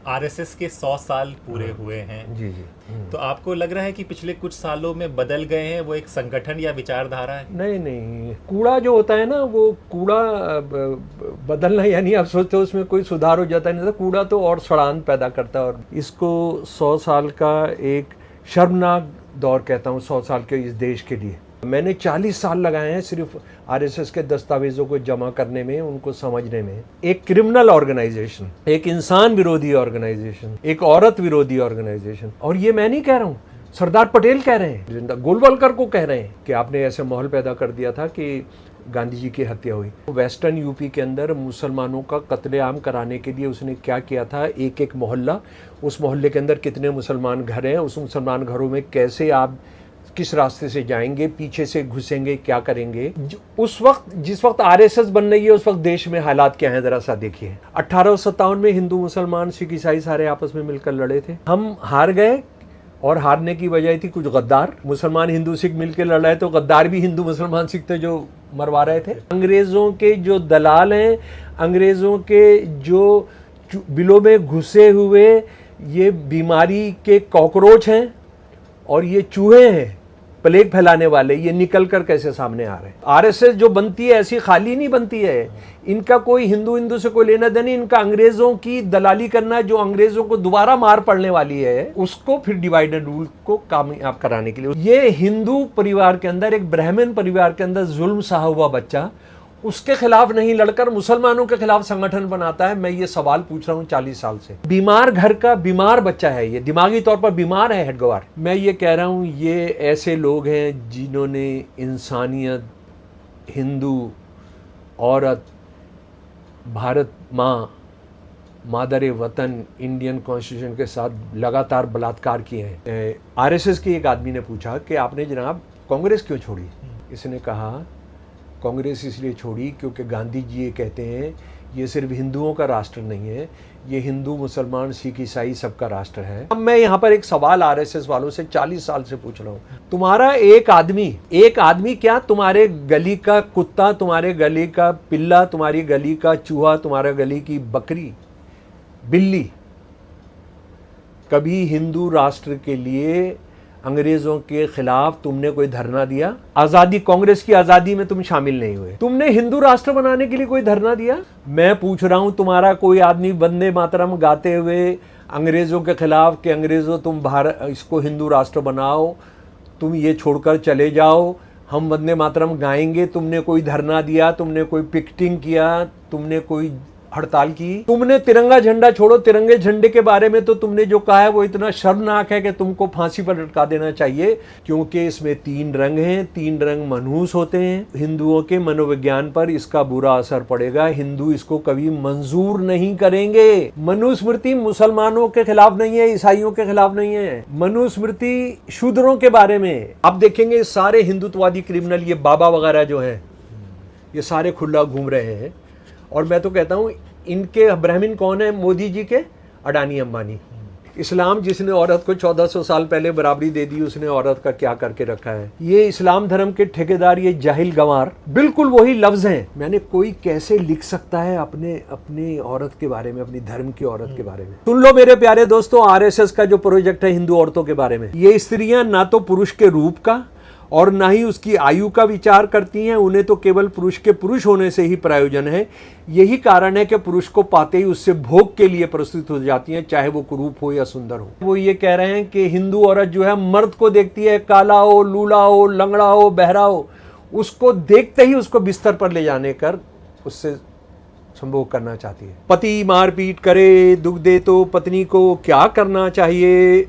RSS के 100 साल पूरे हुए हैं। जी जी। तो आपको लग रहा है कि पिछले कुछ सालों में बदल गए हैं, वो एक संगठन या विचारधारा है? नहीं नहीं, कूड़ा जो होता है ना, वो कूड़ा बदलना, यानी आप सोचते हो उसमें कोई सुधार हो जाता है, नहीं तो कूड़ा तो और सड़ान पैदा करता है। और इसको 100 साल का एक शर्मनाक दौर कहता हूँ 100 साल के इस देश के लिए। मैंने 40 साल लगाए हैं सिर्फ आरएसएस के दस्तावेजों को जमा करने में, उनको समझने में। एक क्रिमिनल ऑर्गेनाइजेशन, एक इंसान विरोधी ऑर्गेनाइजेशन, एक औरत विरोधी ऑर्गेनाइजेशन। और ये मैं नहीं कह रहा हूँ, सरदार पटेल कह रहे हैं, गोलवलकर को कह रहे हैं कि आपने ऐसे माहौल पैदा कर दिया था कि गांधी जी की हत्या हुई। वेस्टर्न यूपी के अंदर मुसलमानों का कत्लेआम कराने के लिए उसने क्या किया था, एक एक मोहल्ला, उस मोहल्ले के अंदर कितने मुसलमान घर हैं, उस मुसलमान घरों में कैसे आप किस रास्ते से जाएंगे, पीछे से घुसेंगे, क्या करेंगे। उस वक्त, जिस वक्त आरएसएस बन रही है, उस वक्त देश में हालात क्या हैं जरा सा देखिए। 1857 में हिंदू मुसलमान सिख ईसाई सारे आपस में मिलकर लड़े थे, हम हार गए। और हारने की वजह थी कुछ गद्दार, मुसलमान हिंदू सिख मिलकर लड़ रहे, तो गद्दार भी हिंदू मुसलमान सिख थे जो मरवा रहे थे। अंग्रेजों के जो दलाल हैं, अंग्रेजों के जो बिलों में घुसे हुए ये बीमारी के कॉकरोच हैं और ये चूहे हैं प्लेग फैलाने वाले, ये निकल कर कैसे सामने आ रहे हैं। आरएसएस जो बनती है ऐसी खाली नहीं बनती है, इनका कोई हिंदू से कोई लेना देना, इनका अंग्रेजों की दलाली करना, जो अंग्रेजों को दोबारा मार पड़ने वाली है, उसको फिर डिवाइड एंड रूल को कामयाब कराने के लिए। ये हिंदू परिवार के अंदर, एक ब्राह्मण परिवार के अंदर जुल्म सहा हुआ बच्चा उसके खिलाफ नहीं लड़कर मुसलमानों के खिलाफ संगठन बनाता है। मैं ये सवाल पूछ रहा हूँ 40 साल से। बीमार घर का बीमार बच्चा है, ये दिमागी तौर पर बीमार है हेडगवार। मैं ये कह रहा हूँ, ये ऐसे लोग हैं जिन्होंने इंसानियत, हिंदू औरत, भारत माँ, मादर वतन, इंडियन कॉन्स्टिट्यूशन के साथ लगातार बलात्कार किए हैं। आरएसएस के एक आदमी ने पूछा कि आपने जनाब कांग्रेस क्यों छोड़ी। इसने कहा कांग्रेस इसलिए छोड़ी क्योंकि गांधी जी ये कहते हैं ये सिर्फ हिंदुओं का राष्ट्र नहीं है, ये हिंदू मुसलमान सिख ईसाई सबका राष्ट्र है। अब मैं यहाँ पर एक सवाल आरएसएस वालों से 40 साल से पूछ रहा हूँ, तुम्हारा एक आदमी क्या, तुम्हारे गली का कुत्ता, तुम्हारे गली का पिल्ला, तुम्हारी गली का चूहा, तुम्हारे गली की बकरी, बिल्ली, कभी हिंदू राष्ट्र के लिए अंग्रेजों के खिलाफ तुमने कोई धरना दिया? आजादी, कांग्रेस की आजादी में तुम शामिल नहीं हुए। तुमने हिंदू राष्ट्र बनाने के लिए कोई धरना दिया? मैं पूछ रहा हूं, तुम्हारा कोई आदमी वंदे मातरम गाते हुए अंग्रेजों के खिलाफ कि अंग्रेजों तुम भारत इसको हिंदू राष्ट्र बनाओ, तुम ये छोड़कर चले जाओ, हम वंदे मातरम गाएंगे, तुमने कोई धरना दिया, तुमने कोई पिकेटिंग किया, तुमने कोई हड़ताल की? तुमने तिरंगा झंडा छोड़ो, तिरंगे झंडे के बारे में तो तुमने जो कहा है वो इतना शर्मनाक है कि तुमको फांसी पर लटका देना चाहिए, क्योंकि इसमें 3 रंग हैं, 3 रंग मनहूस होते हैं। हिंदुओं के मनोविज्ञान पर इसका बुरा असर पड़ेगा, हिंदू इसको कभी मंजूर नहीं करेंगे। मनुस्मृति मुसलमानों के खिलाफ नहीं है, ईसाइयों के खिलाफ नहीं है, मनुस्मृति शूद्रों के बारे में। आप देखेंगे सारे हिंदुत्ववादी क्रिमिनल, ये बाबा वगैरह जो हैं, ये सारे खुला घूम रहे हैं। और मैं तो कहता हूँ इनके ब्राह्मण कौन है? मोदी जी के अडानी अंबानी। इस्लाम जिसने औरत को 1400 साल पहले बराबरी दे दी, उसने औरत का क्या करके रखा है? ये इस्लाम धर्म के ठेकेदार, ये जाहिल गंवार, बिल्कुल वही लफ्ज हैं। मैंने कोई कैसे लिख सकता है अपने औरत के बारे में, अपनी धर्म की औरत के बारे में? सुन लो मेरे प्यारे दोस्तों, आरएसएस का जो प्रोजेक्ट है हिंदू औरतों के बारे में, ये स्त्रियां ना तो पुरुष के रूप का और ना ही उसकी आयु का विचार करती हैं, उन्हें तो केवल पुरुष के पुरुष होने से ही प्रयोजन है। यही कारण है कि पुरुष को पाते ही उससे भोग के लिए प्रस्तुत हो जाती हैं, चाहे वो कुरूप हो या सुंदर हो। वो ये कह रहे हैं कि हिंदू औरत जो है मर्द को देखती है, काला हो, लूला हो, लंगड़ा हो, बहरा हो, उसको देखते ही उसको बिस्तर पर ले जाने कर उससे संभोग करना चाहती है। पति मारपीट करे, दुख दे तो पत्नी को क्या करना चाहिए?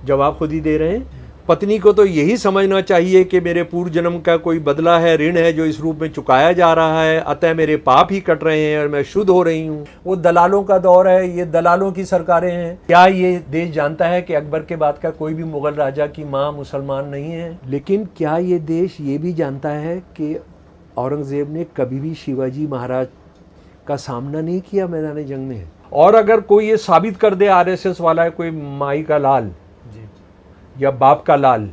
जवाब खुद ही दे रहे हैं। पत्नी को तो यही समझना चाहिए कि मेरे पूर्व जन्म का कोई बदला है, ऋण है जो इस रूप में चुकाया जा रहा है, अतः मेरे पाप ही कट रहे हैं और मैं शुद्ध हो रही हूँ। वो दलालों का दौर है, ये दलालों की सरकारें हैं। क्या ये देश जानता है कि अकबर के बाद का कोई भी मुगल राजा की माँ मुसलमान नहीं है? लेकिन क्या ये देश ये भी जानता है कि औरंगजेब ने कभी भी शिवाजी महाराज का सामना नहीं किया मैदान जंग में? और अगर कोई ये साबित कर दे आरएसएस वाला है, कोई माई का लाल या बाप का लाल,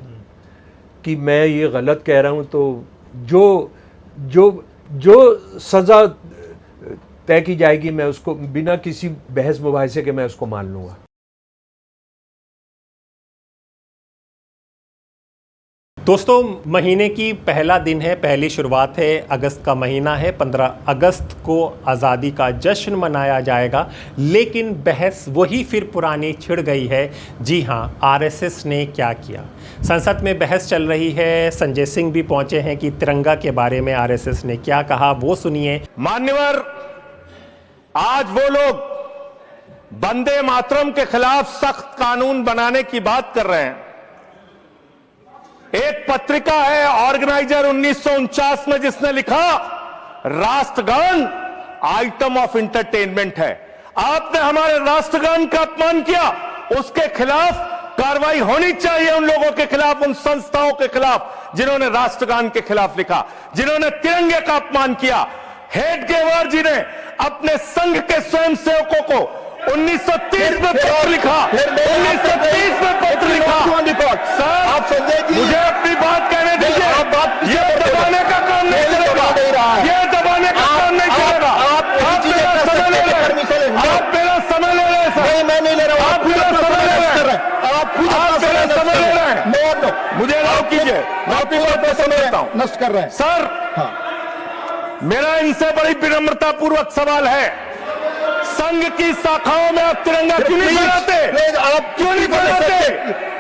कि मैं ये गलत कह रहा हूं, तो जो जो जो सजा तय की जाएगी, मैं उसको बिना किसी बहस मुबाहिसे के मैं उसको मान लूँगा। दोस्तों, महीने की पहला दिन है, पहली शुरुआत है, अगस्त का महीना है। 15 अगस्त को आज़ादी का जश्न मनाया जाएगा, लेकिन बहस वही फिर पुरानी छिड़ गई है। जी हाँ, आरएसएस ने क्या किया। संसद में बहस चल रही है। संजय सिंह भी पहुंचे हैं कि तिरंगा के बारे में आरएसएस ने क्या कहा, वो सुनिए। मान्यवर, आज वो लोग वंदे मातरम के खिलाफ सख्त कानून बनाने की बात कर रहे हैं। एक पत्रिका है ऑर्गेनाइजर 1949 में, जिसने लिखा राष्ट्रगान आइटम ऑफ एंटरटेनमेंट है। आपने हमारे राष्ट्रगान का अपमान किया, उसके खिलाफ कार्रवाई होनी चाहिए। उन लोगों के खिलाफ, उन संस्थाओं के खिलाफ जिन्होंने राष्ट्रगान के खिलाफ लिखा, जिन्होंने तिरंगे का अपमान किया। हेडगेवार जी ने अपने संघ के स्वयंसेवकों को 1930 में पत्र लिखा, 1930 में पत्र लिखा। सर, आप संजय जी, मुझे अपनी बात कहने दीजिए। ये दबाने का काम नहीं करेगा, ये दबाने का काम नहीं करेगा। आप मेरा समय ले रहे हैं, आप मेरा समय ले रहे हैं सर। मैं नहीं ले रहा हूं, आप मेरा समय ले रहे हैं, आप मेरा समय ले रहे हैं। मुझे अलाउ कीजिए, मैं अपनी बात पे समय लेता हूं। नष्ट कर रहे हैं सर। मेरा इनसे बड़ी विनम्रता पूर्वक सवाल है, संघ की शाखाओं में आप तिरंगा क्यों नहीं फहराते? आप क्यों नहीं फहराते?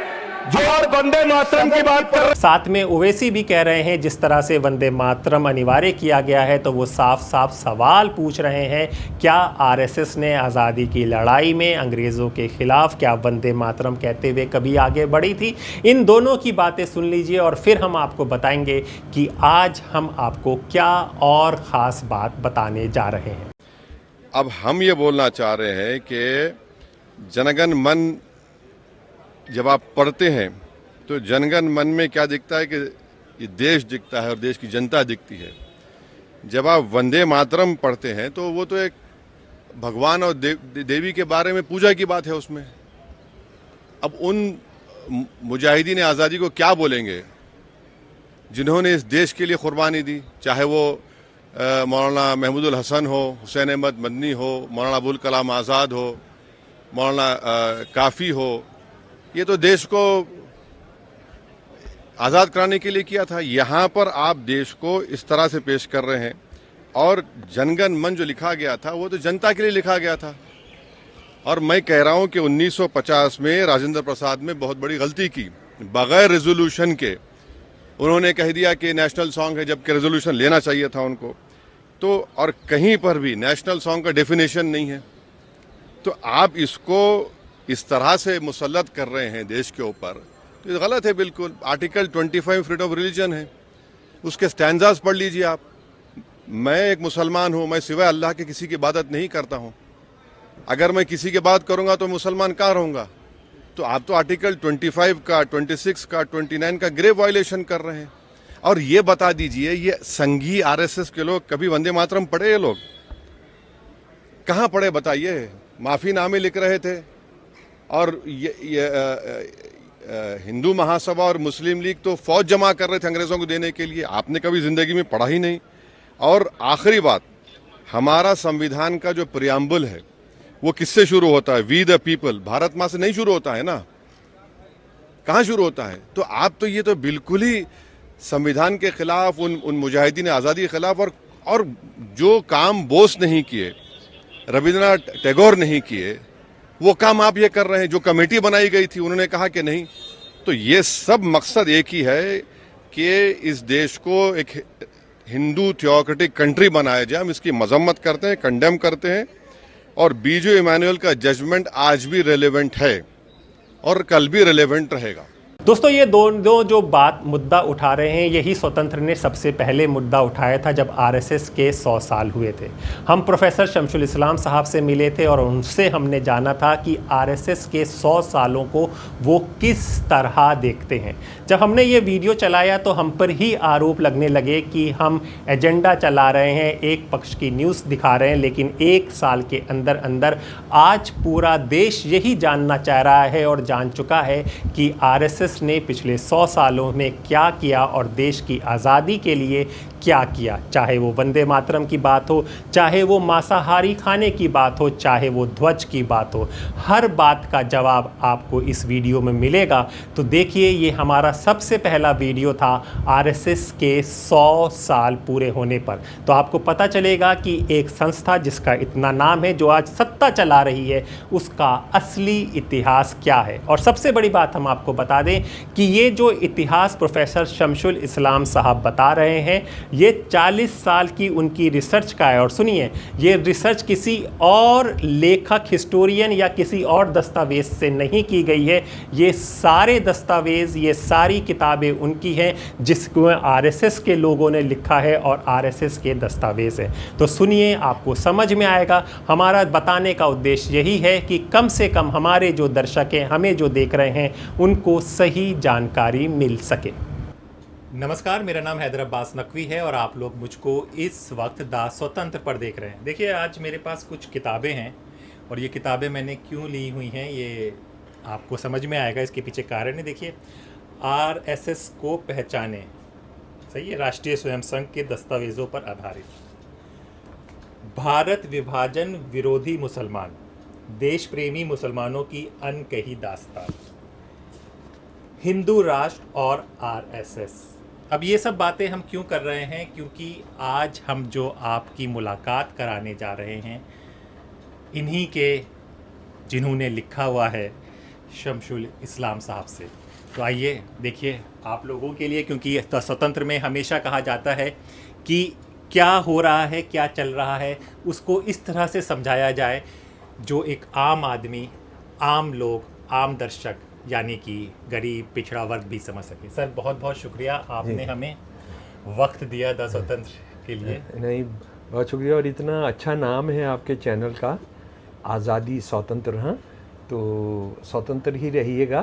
जो आप वंदे मातरम की बात कर रहे हैं। साथ में ओवैसी भी कह रहे हैं, जिस तरह से वंदे मातरम अनिवार्य किया गया है, तो वो साफ साफ सवाल पूछ रहे हैं, क्या आरएसएस ने आज़ादी की लड़ाई में अंग्रेज़ों के खिलाफ क्या वंदे मातरम कहते हुए कभी आगे बढ़ी थी? इन दोनों की बातें सुन लीजिए और फिर हम आपको बताएंगे कि आज हम आपको क्या और ख़ास बात बताने जा रहे हैं। अब हम ये बोलना चाह रहे हैं कि जनगण मन जब आप पढ़ते हैं तो जनगण मन में क्या दिखता है कि ये देश दिखता है और देश की जनता दिखती है। जब आप वंदे मातरम पढ़ते हैं तो वो तो एक भगवान और देवी के बारे में पूजा की बात है उसमें। अब उन मुजाहिदीन आज़ादी को क्या बोलेंगे जिन्होंने इस देश के लिए कुर्बानी दी, चाहे वो मौलाना महमूदुल हसन हो, हुसैन अहमद मदनी हो, मौलाना अबुल कलाम आज़ाद हो, मौलाना काफ़ी हो। ये तो देश को आज़ाद कराने के लिए किया था। यहाँ पर आप देश को इस तरह से पेश कर रहे हैं। और जनगण मन जो लिखा गया था वो तो जनता के लिए लिखा गया था। और मैं कह रहा हूँ कि 1950 में राजेंद्र प्रसाद ने बहुत बड़ी गलती की, बगैर रेजोल्यूशन के उन्होंने कह दिया कि नेशनल सॉन्ग है, जबकि रेजोल्यूशन लेना चाहिए था उनको। तो और कहीं पर भी नेशनल सॉन्ग का डेफिनेशन नहीं है। तो आप इसको इस तरह से मुसल्लत कर रहे हैं देश के ऊपर, तो ये गलत है बिल्कुल। आर्टिकल 25 फ्रीडम ऑफ रिलीजन है, उसके स्टैंजास पढ़ लीजिए आप। मैं एक मुसलमान हूँ, मैं सिवाय अल्लाह के किसी की इबादत नहीं करता हूँ। अगर मैं किसी की बात करूँगा तो मुसलमान कहाँ रहूँगा? तो आप तो आर्टिकल 25 का, 26 का, 29 का ग्रेव वायलेशन कर रहे हैं। और ये बता दीजिए, ये संघी आरएसएस के लोग कभी वंदे मातरम पढ़े? ये लोग कहाँ पढ़े बताइए? माफीनामे लिख रहे थे। और हिंदू महासभा और मुस्लिम लीग तो फौज जमा कर रहे थे अंग्रेज़ों को देने के लिए। आपने कभी ज़िंदगी में पढ़ा ही नहीं। और आखिरी बात, हमारा संविधान का जो प्रियम्बल है वो किससे शुरू होता है? We the people. भारत माँ से नहीं शुरू होता है ना, कहाँ शुरू होता है? तो आप तो ये तो बिल्कुल ही संविधान के खिलाफ, उन मुजाहिदीन आज़ादी के खिलाफ। और जो काम बोस नहीं किए, रविंद्रनाथ टैगोर नहीं किए, वो काम आप ये कर रहे हैं। जो कमेटी बनाई गई थी उन्होंने कहा कि नहीं। तो ये सब मकसद एक ही है कि इस देश को एक हिंदू थियोक्रेटिक कंट्री बनाया जाए। हम इसकी मजम्मत करते हैं, कंडेम करते हैं। और बीजू इमानुएल का जजमेंट आज भी रेलेवेंट है और कल भी रेलेवेंट रहेगा। दोस्तों, ये दोनों जो मुद्दा उठा रहे हैं, यही स्वतंत्र ने सबसे पहले मुद्दा उठाया था जब आरएसएस के 100 साल हुए थे। हम प्रोफेसर शमशुल इस्लाम साहब से मिले थे और उनसे हमने जाना था कि आरएसएस के 100 सालों को वो किस तरह देखते हैं। जब हमने ये वीडियो चलाया तो हम पर ही आरोप लगने लगे कि हम एजेंडा चला रहे हैं, एक पक्ष की न्यूज़ दिखा रहे हैं। लेकिन 1 साल के अंदर अंदर आज पूरा देश यही जानना चाह रहा है और जान चुका है कि आरएसएस ने पिछले 100 सालों में क्या किया और देश की आज़ादी के लिए क्या किया, चाहे वो वंदे मातरम की बात हो, चाहे वो मांसाहारी खाने की बात हो, चाहे वो ध्वज की बात हो, हर बात का जवाब आपको इस वीडियो में मिलेगा। तो देखिए, ये हमारा सबसे पहला वीडियो था आरएसएस के 100 साल पूरे होने पर। तो आपको पता चलेगा कि एक संस्था जिसका इतना नाम है, जो आज सत्ता चला रही है, उसका असली इतिहास क्या है। और सबसे बड़ी बात हम आपको बता दें कि ये जो इतिहास प्रोफेसर शमशुल इस्लाम साहब बता रहे हैं, ये 40 साल की उनकी रिसर्च का है। और सुनिए, ये रिसर्च किसी और लेखक, हिस्टोरियन या किसी और दस्तावेज से नहीं की गई है। ये सारे दस्तावेज, ये सारी किताबें उनकी हैं जिसको आरएसएस के लोगों ने लिखा है और आरएसएस के दस्तावेज है। तो सुनिए, आपको समझ में आएगा। हमारा बताने का उद्देश्य यही है कि कम से कम हमारे जो दर्शक हैं, हमें जो देख रहे हैं, उनको सही जानकारी मिल सके। नमस्कार, मेरा नाम हैदर अब्बास नकवी है और आप लोग मुझको इस वक्त दा स्वतंत्र पर देख रहे हैं। देखिए, आज मेरे पास कुछ किताबें हैं और ये किताबें मैंने क्यों ली हुई हैं ये आपको समझ में आएगा। इसके पीछे कारण है। देखिए, आरएसएस को पहचाने, सही है, राष्ट्रीय स्वयं संघ के दस्तावेज़ों पर आधारित, भारत विभाजन विरोधी मुसलमान, देश प्रेमी मुसलमानों की अनकही दास्तान, हिंदू राष्ट्र और आरएसएस। अब ये सब बातें हम क्यों कर रहे हैं? क्योंकि आज हम जो आपकी मुलाकात कराने जा रहे हैं, इन्हीं के, जिन्होंने लिखा हुआ है शमशुल इस्लाम साहब से। तो आइए देखिए आप लोगों के लिए, क्योंकि स्वतंत्र में हमेशा कहा जाता है कि क्या हो रहा है, क्या चल रहा है, उसको इस तरह से समझाया जाए जो एक आम आदमी, आम लोग, आम दर्शक, यानी कि गरीब, पिछड़ा वर्ग भी समझ सके। सर, बहुत बहुत शुक्रिया, आपने हमें वक्त दिया द स्वतंत्र के लिए। नहीं, बहुत शुक्रिया। और इतना अच्छा नाम है आपके चैनल का, आज़ादी स्वतंत्र। हाँ, तो स्वतंत्र ही रहिएगा,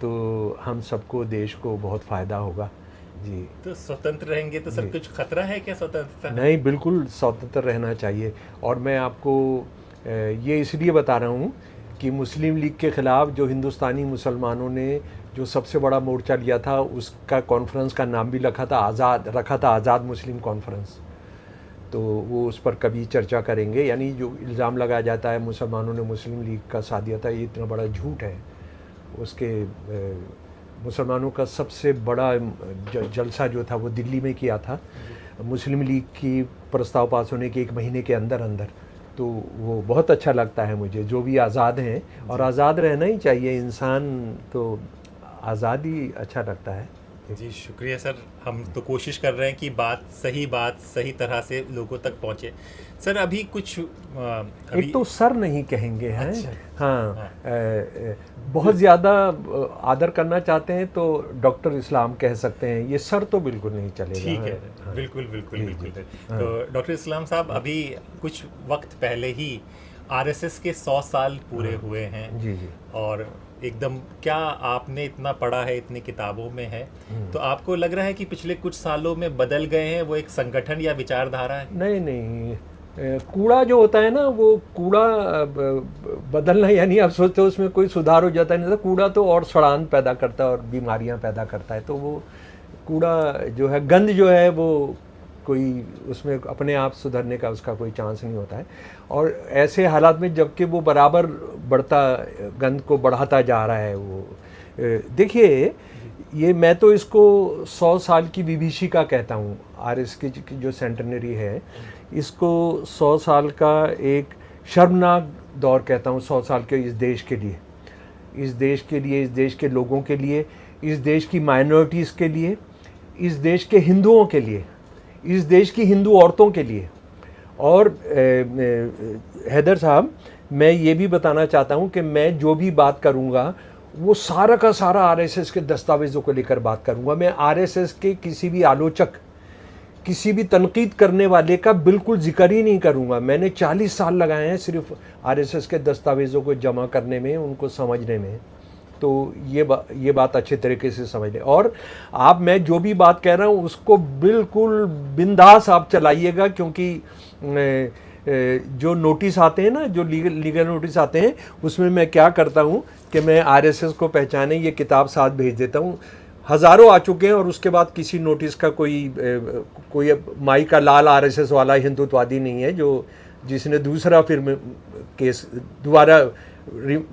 तो हम सबको, देश को बहुत फ़ायदा होगा जी। तो स्वतंत्र रहेंगे तो सर कुछ खतरा है क्या स्वतंत्रता? नहीं, बिल्कुल स्वतंत्र रहना चाहिए। और मैं आपको ये इसलिए बता रहा हूँ कि मुस्लिम लीग के ख़िलाफ़ जो हिंदुस्तानी मुसलमानों ने जो सबसे बड़ा मोर्चा लिया था, उसका कॉन्फ्रेंस का नाम भी रखा था आज़ाद मुस्लिम कॉन्फ्रेंस। तो वो उस पर कभी चर्चा करेंगे। यानी जो इल्ज़ाम लगाया जाता है मुसलमानों ने मुस्लिम लीग का साथ दिया था, ये इतना बड़ा झूठ है। उसके मुसलमानों का सबसे बड़ा जलसा जो था वो दिल्ली में किया था, मुस्लिम लीग की प्रस्ताव पास होने के 1 महीने के अंदर अंदर। तो वो बहुत अच्छा लगता है मुझे, जो भी आज़ाद हैं, और आज़ाद रहना ही चाहिए इंसान, तो आज़ाद ही अच्छा लगता है। जी शुक्रिया सर, हम तो कोशिश कर रहे हैं कि बात सही तरह से लोगों तक पहुंचे। सर, अभी कुछ एक तो सर नहीं कहेंगे हैं। अच्छा। हाँ, बहुत ज़्यादा आदर करना चाहते हैं तो डॉक्टर इस्लाम कह सकते हैं, ये सर तो बिल्कुल नहीं चलेगा। ठीक है। हाँ, बिल्कुल। हाँ। तो डॉक्टर इस्लाम साहब, अभी कुछ वक्त पहले ही आरएसएस के 100 साल पूरे हुए हैं। जी। और एकदम, क्या आपने इतना पढ़ा है, इतनी किताबों में है, तो आपको लग रहा है कि पिछले कुछ सालों में बदल गए हैं, वो एक संगठन या विचारधारा है? नहीं, कूड़ा जो होता है ना, वो कूड़ा बदलना, यानी आप सोचते हो उसमें कोई सुधार हो जाता है, नहीं तो कूड़ा तो और सड़ान पैदा करता है और बीमारियां पैदा करता है। तो वो कूड़ा जो है, गंद जो है, वो कोई उसमें अपने आप सुधरने का उसका कोई चांस नहीं होता है। और ऐसे हालात में जबकि वो बराबर गंद को बढ़ाता जा रहा है, वो देखिए, ये मैं तो इसको 100 साल की विभीषिका कहता हूँ। आरएस की जो सेंटेनरी है, इसको 100 साल का एक शर्मनाक दौर कहता हूँ। 100 साल के इस देश के लिए, इस देश के लोगों के लिए, इस देश की माइनॉरिटीज़ के लिए, इस देश के हिंदुओं के लिए, इस देश की हिंदू औरतों के लिए। और हैदर साहब, मैं ये भी बताना चाहता हूँ कि मैं जो भी बात करूँगा वो सारा का सारा आरएसएस के दस्तावेज़ों को लेकर बात करूँगा। मैं आरएसएस के किसी भी आलोचक, किसी भी तनकीद करने वाले का बिल्कुल जिक्र ही नहीं करूँगा। मैंने 40 साल लगाए हैं सिर्फ आरएसएस के दस्तावेज़ों को जमा करने में, उनको समझने में। तो ये बात अच्छे तरीके से समझ लें। और मैं जो भी बात कह रहा हूँ उसको बिल्कुल बिंदास आप चलाइएगा, क्योंकि जो नोटिस आते हैं ना, जो लीगल नोटिस आते हैं, उसमें मैं क्या करता हूँ कि मैं आरएसएस को पहचाने ये किताब साथ भेज देता हूँ। हज़ारों आ चुके हैं और उसके बाद किसी नोटिस का कोई माई का लाल आरएसएस वाला हिंदुत्ववादी नहीं है जो जिसने दूसरा फिर केस दोबारा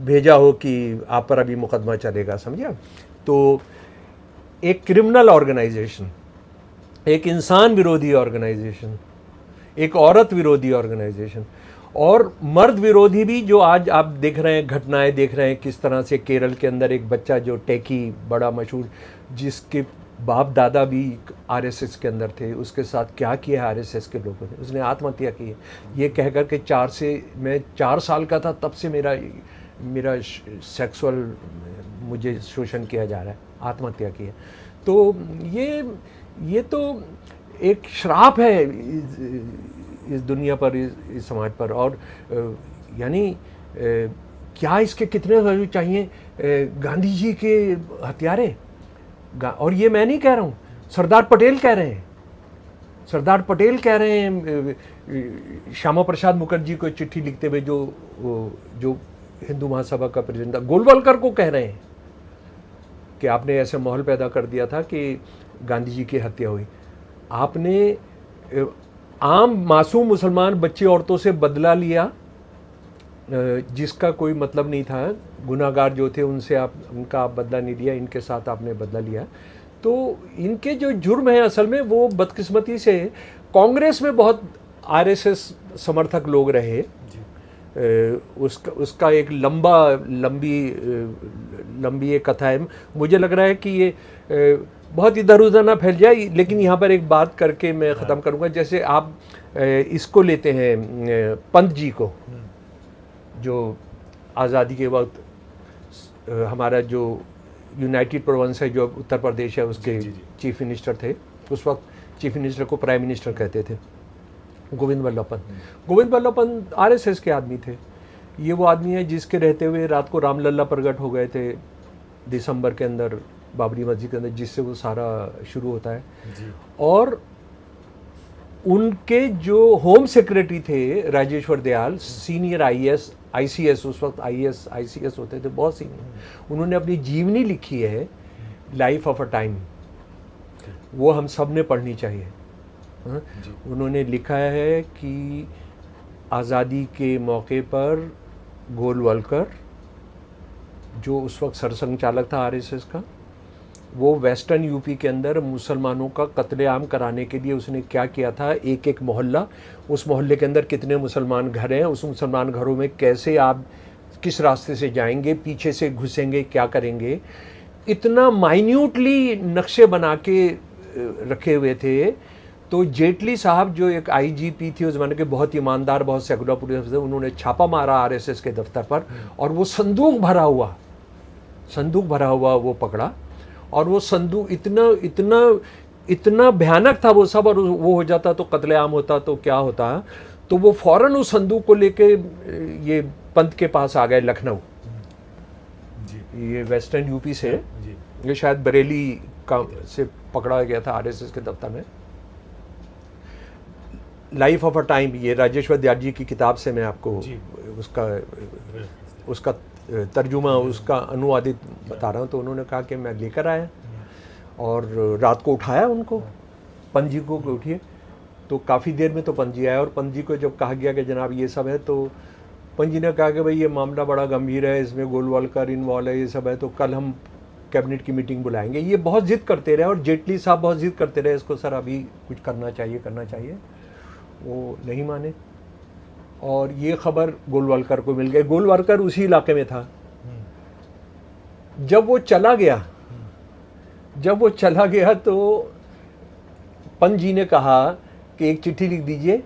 भेजा हो कि आप पर अभी मुकदमा चलेगा, समझिए। तो एक क्रिमिनल ऑर्गेनाइजेशन, एक इंसान विरोधी ऑर्गेनाइजेशन, एक औरत विरोधी ऑर्गेनाइजेशन और मर्द विरोधी भी, जो आज आप देख रहे हैं, घटनाएं देख रहे हैं किस तरह से केरल के अंदर एक बच्चा जो टेकी, बड़ा मशहूर, जिसके बाप दादा भी आरएसएस के अंदर थे, उसके साथ क्या किया आरएसएस के लोगों ने, उसने आत्महत्या की है ये कहकर के मैं 4 साल का था तब से मेरा सेक्सुअल मुझे शोषण किया जा रहा है, आत्महत्या की है। तो ये तो एक श्राप है इस दुनिया पर, इस समाज पर। और यानी क्या इसके कितने चाहिए? गांधी जी के हत्यारे, और ये मैं नहीं कह रहा हूँ, सरदार पटेल कह रहे हैं, सरदार पटेल कह रहे हैं श्यामा प्रसाद मुखर्जी को चिट्ठी लिखते हुए, जो हिंदू महासभा का प्रेसिडेंट था, गोलवलकर को कह रहे हैं कि आपने ऐसे माहौल पैदा कर दिया था कि गांधी जी की हत्या हुई। आपने आम मासूम मुसलमान बच्चे औरतों से बदला लिया जिसका कोई मतलब नहीं था, गुनाहगार जो थे उनसे उनका आप बदला नहीं लिया, इनके साथ आपने बदला लिया। तो इनके जो जुर्म है असल में वो बदकिस्मती से कांग्रेस में बहुत आरएसएस समर्थक लोग रहे। उसका एक लंबी एक कथा है। मुझे लग रहा है कि ये बहुत इधर उधर ना फैल जाए, लेकिन यहाँ पर एक बात करके मैं ख़त्म करूँगा। जैसे आप इसको लेते हैं पंत जी को, जो आज़ादी के वक्त हमारा जो यूनाइटेड प्रोविंस है, जो उत्तर प्रदेश है, उसके चीफ मिनिस्टर थे। उस वक्त चीफ मिनिस्टर को प्राइम मिनिस्टर कहते थे, गोविंद वल्लभ पंत। गोविंद वल्लभ पंत आरएसएस के आदमी थे। ये वो आदमी है जिसके रहते हुए रात को रामलला प्रकट हो गए थे दिसंबर के अंदर बाबरी मस्जिद के अंदर, जिससे वो सारा शुरू होता है। और उनके जो होम सेक्रेटरी थे राजेश्वर दयाल, सीनियर आईसीएस, उस वक्त आईसीएस होते थे, बहुत सीनियर, उन्होंने अपनी जीवनी लिखी है लाइफ ऑफ अ टाइम, वो हम सब ने पढ़नी चाहिए। उन्होंने लिखा है कि आज़ादी के मौके पर गोलवलकर, जो उस वक्त सरसंघचालक था आरएसएस का, वो वेस्टर्न यूपी के अंदर मुसलमानों का कत्लेआम कराने के लिए उसने क्या किया था, एक एक मोहल्ला, उस मोहल्ले के अंदर कितने मुसलमान घर हैं, उस मुसलमान घरों में कैसे आप किस रास्ते से जाएंगे, पीछे से घुसेंगे, क्या करेंगे, इतना माइन्यूटली नक्शे बना के रखे हुए थे। तो जेटली साहब जो एक आईजीपी थी उस ज़माने के, बहुत ईमानदार, बहुत सेकुलर पुलिस अफसर, उन्होंने छापा मारा आरएसएस के दफ्तर पर और वो संदूक भरा हुआ वो पकड़ा। और वो संदूक इतना भयानक था वो सब, और वो हो जाता तो कत्लेआम होता तो क्या होता। तो वो फौरन उस संदूक को लेके ये पंत के पास आ गए लखनऊ, ये वेस्टर्न यूपी से, ये शायद बरेली का से पकड़ा गया था आरएसएस के दफ्तर में। लाइफ ऑफ अ टाइम, ये राजेश्वर दयाल जी की किताब से मैं आपको उसका तर्जुमा, उसका अनुवादित बता रहा हूँ। तो उन्होंने कहा कि मैं लेकर आया और रात को उठाया उनको, पंत जी को उठिए। तो काफ़ी देर में तो पंत जी आया, और पंत जी को जब कहा गया कि जनाब ये सब है, तो पंत जी ने कहा कि भाई ये मामला बड़ा गंभीर है, इसमें गोलवलकर इन्वॉल्व है, ये सब है, तो कल हम कैबिनेट की मीटिंग बुलाएंगे। ये बहुत जिद करते रहे और जेटली साहब बहुत जिद करते रहे इसको, सर अभी कुछ करना चाहिए। वो नहीं माने और ये खबर गोलवलकर को मिल गई। गोलवलकर उसी इलाके में था। जब वो चला गया तो पंत जी ने कहा कि एक चिट्ठी लिख दीजिए।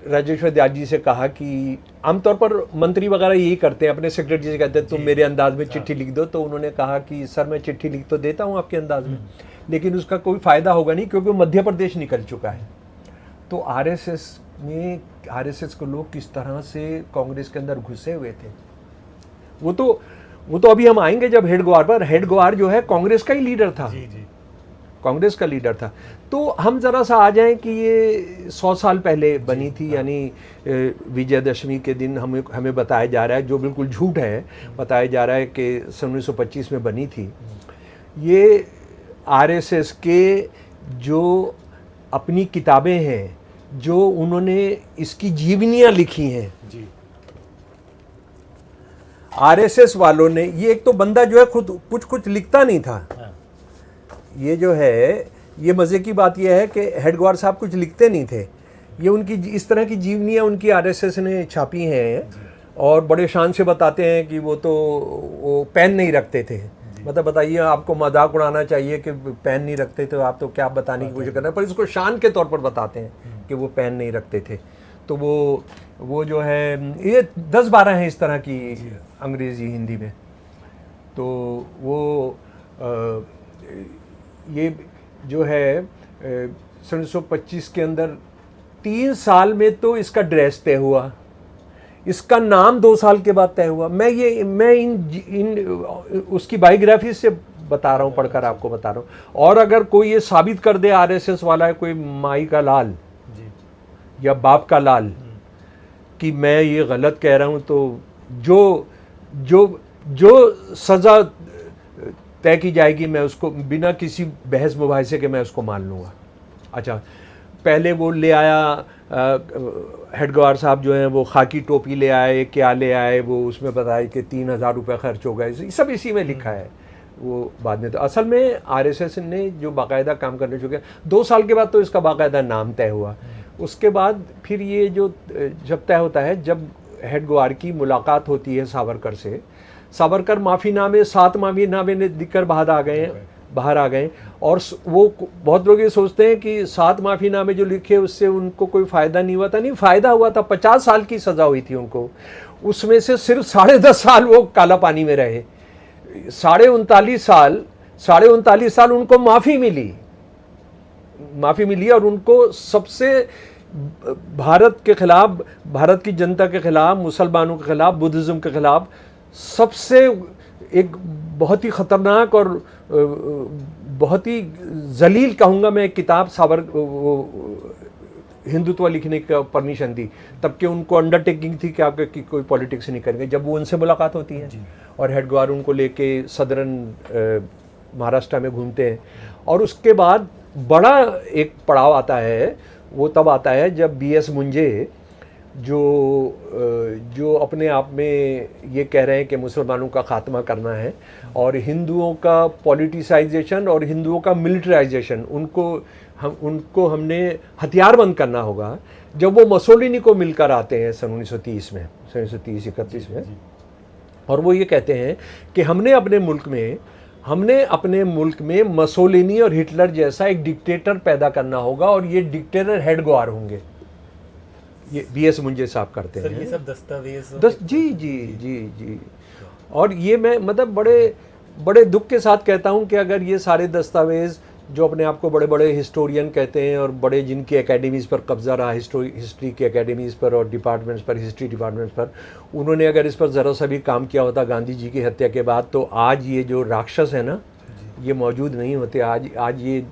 राजेश्वर दयाल जी से कहा कि आमतौर पर मंत्री वगैरह यही करते हैं, अपने सेक्रेटरी से कहते हैं तुम मेरे अंदाज में चिट्ठी लिख दो। तो उन्होंने कहा कि सर मैं चिट्ठी लिख तो देता हूँ आपके अंदाज में, लेकिन उसका कोई फ़ायदा होगा नहीं, क्योंकि मध्य प्रदेश निकल चुका है। तो आरएसएस को लोग किस तरह से कांग्रेस के अंदर घुसे हुए थे, वो तो अभी हम आएंगे जब हेडगेवार पर। हेडगेवार जो है कांग्रेस का ही लीडर था, कांग्रेस का लीडर था। तो हम ज़रा सा आ जाएं कि ये 100 साल पहले बनी थी, यानी विजयदशमी के दिन हमें बताया जा रहा है, जो बिल्कुल झूठ है, बताया जा रहा है कि 1925 में बनी थी। ये आरएसएस के जो अपनी किताबें हैं, जो उन्होंने इसकी जीवनियाँ लिखी हैं जी। आरएसएस वालों ने, ये एक तो बंदा जो है खुद कुछ लिखता नहीं था। हाँ। ये जो है, ये मज़े की बात ये है कि हेडगेवार साहब कुछ लिखते नहीं थे। ये उनकी इस तरह की जीवनियाँ उनकी आरएसएस ने छापी हैं और बड़े शान से बताते हैं कि वो पेन नहीं रखते थे। मतलब बताइए, आपको मजाक उड़ाना चाहिए कि पेन नहीं रखते थे, आप तो क्या बताने की कोशिश कर रहे हैं, पर इसको शान के तौर पर बताते हैं कि वो पेन नहीं रखते थे। तो वो जो है, ये 10-12 हैं इस तरह की अंग्रेज़ी हिंदी में। तो वो ये जो है 1925 के अंदर 3 साल में तो इसका ड्रेस तय हुआ, इसका नाम 2 साल के बाद तय हुआ। मैं उसकी बायोग्राफी से बता रहा हूँ, पढ़कर आपको बता रहा हूँ। और अगर कोई ये साबित कर दे आरएसएस वाला है, कोई माई का लाल या बाप का लाल, कि मैं ये गलत कह रहा हूँ, तो जो सज़ा तय की जाएगी मैं उसको बिना किसी बहस मुबाहिसे के मैं उसको मान लूँगा। अच्छा, पहले वो ले आया हेडगेवार साहब जो हैं, वो खाकी टोपी ले आए, क्या ले आए, वो उसमें बताया कि 3000 रुपये खर्च हो गए, सब इसी में लिखा है। वो बाद में तो असल में आरएसएस ने जो बाकायदा काम करने चुके, 2 साल के बाद तो इसका बाकायदा नाम तय हुआ। उसके बाद फिर ये जो जब तय होता है, जब हेडगेवार की मुलाकात होती है सावरकर से, सावरकर माफ़ीनामे 7 माफ़ीनामे लिखकर बाहर आ गए। और वो बहुत लोग ये सोचते हैं कि 7 माफ़ीनामे जो लिखे उससे उनको कोई फ़ायदा नहीं हुआ था। नहीं, फ़ायदा हुआ था। 50 साल की सज़ा हुई थी उनको, उसमें से सिर्फ 10.5 साल वो काला पानी में रहे। 39 साल उनको माफ़ी मिली और उनको सबसे भारत के खिलाफ, भारत की जनता के खिलाफ, मुसलमानों के खिलाफ, बुद्धिज़्म के खिलाफ सबसे एक बहुत ही ख़तरनाक और बहुत ही जलील कहूँगा मैं किताब हिंदुत्व लिखने का परमिशन दी। तब के उनको अंडरटेकिंग थी कि आपके कोई पॉलिटिक्स नहीं करेंगे। जब वो उनसे मुलाकात होती है और हेडगेवार उनको लेके सदरन महाराष्ट्र में घूमते हैं, और उसके बाद बड़ा एक पड़ाव आता है, वो तब आता है जब बीएस मुंजे जो अपने आप में ये कह रहे हैं कि मुसलमानों का खात्मा करना है और हिंदुओं का पॉलिटिसाइजेशन और हिंदुओं का मिलिटराइजेशन, उनको हमने हथियारबंद करना होगा। जब वो मसोलिनी को मिलकर आते हैं सन 1930-31 में, और वो ये कहते हैं कि हमने अपने मुल्क में मसोलिनी और हिटलर जैसा एक डिक्टेटर पैदा करना होगा, और ये डिक्टेटर हेडगेवार होंगे। ये बीएस मुंजे साहब करते हैं। ये सब दस्तावेज जी। और ये मैं मतलब बड़े दुख के साथ कहता हूँ कि अगर ये सारे दस्तावेज जो अपने आप को बड़े बड़े हिस्टोरियन कहते हैं और बड़े जिनकी एकेडमीज़ पर कब्जा रहा, हिस्ट्री की एकेडमीज़ पर और डिपार्टमेंट्स पर, हिस्ट्री डिपार्टमेंट्स पर, उन्होंने अगर इस पर ज़रा सा भी काम किया होता गांधी जी की हत्या के बाद, तो आज ये जो राक्षस है ना, ये मौजूद नहीं होते। आज ये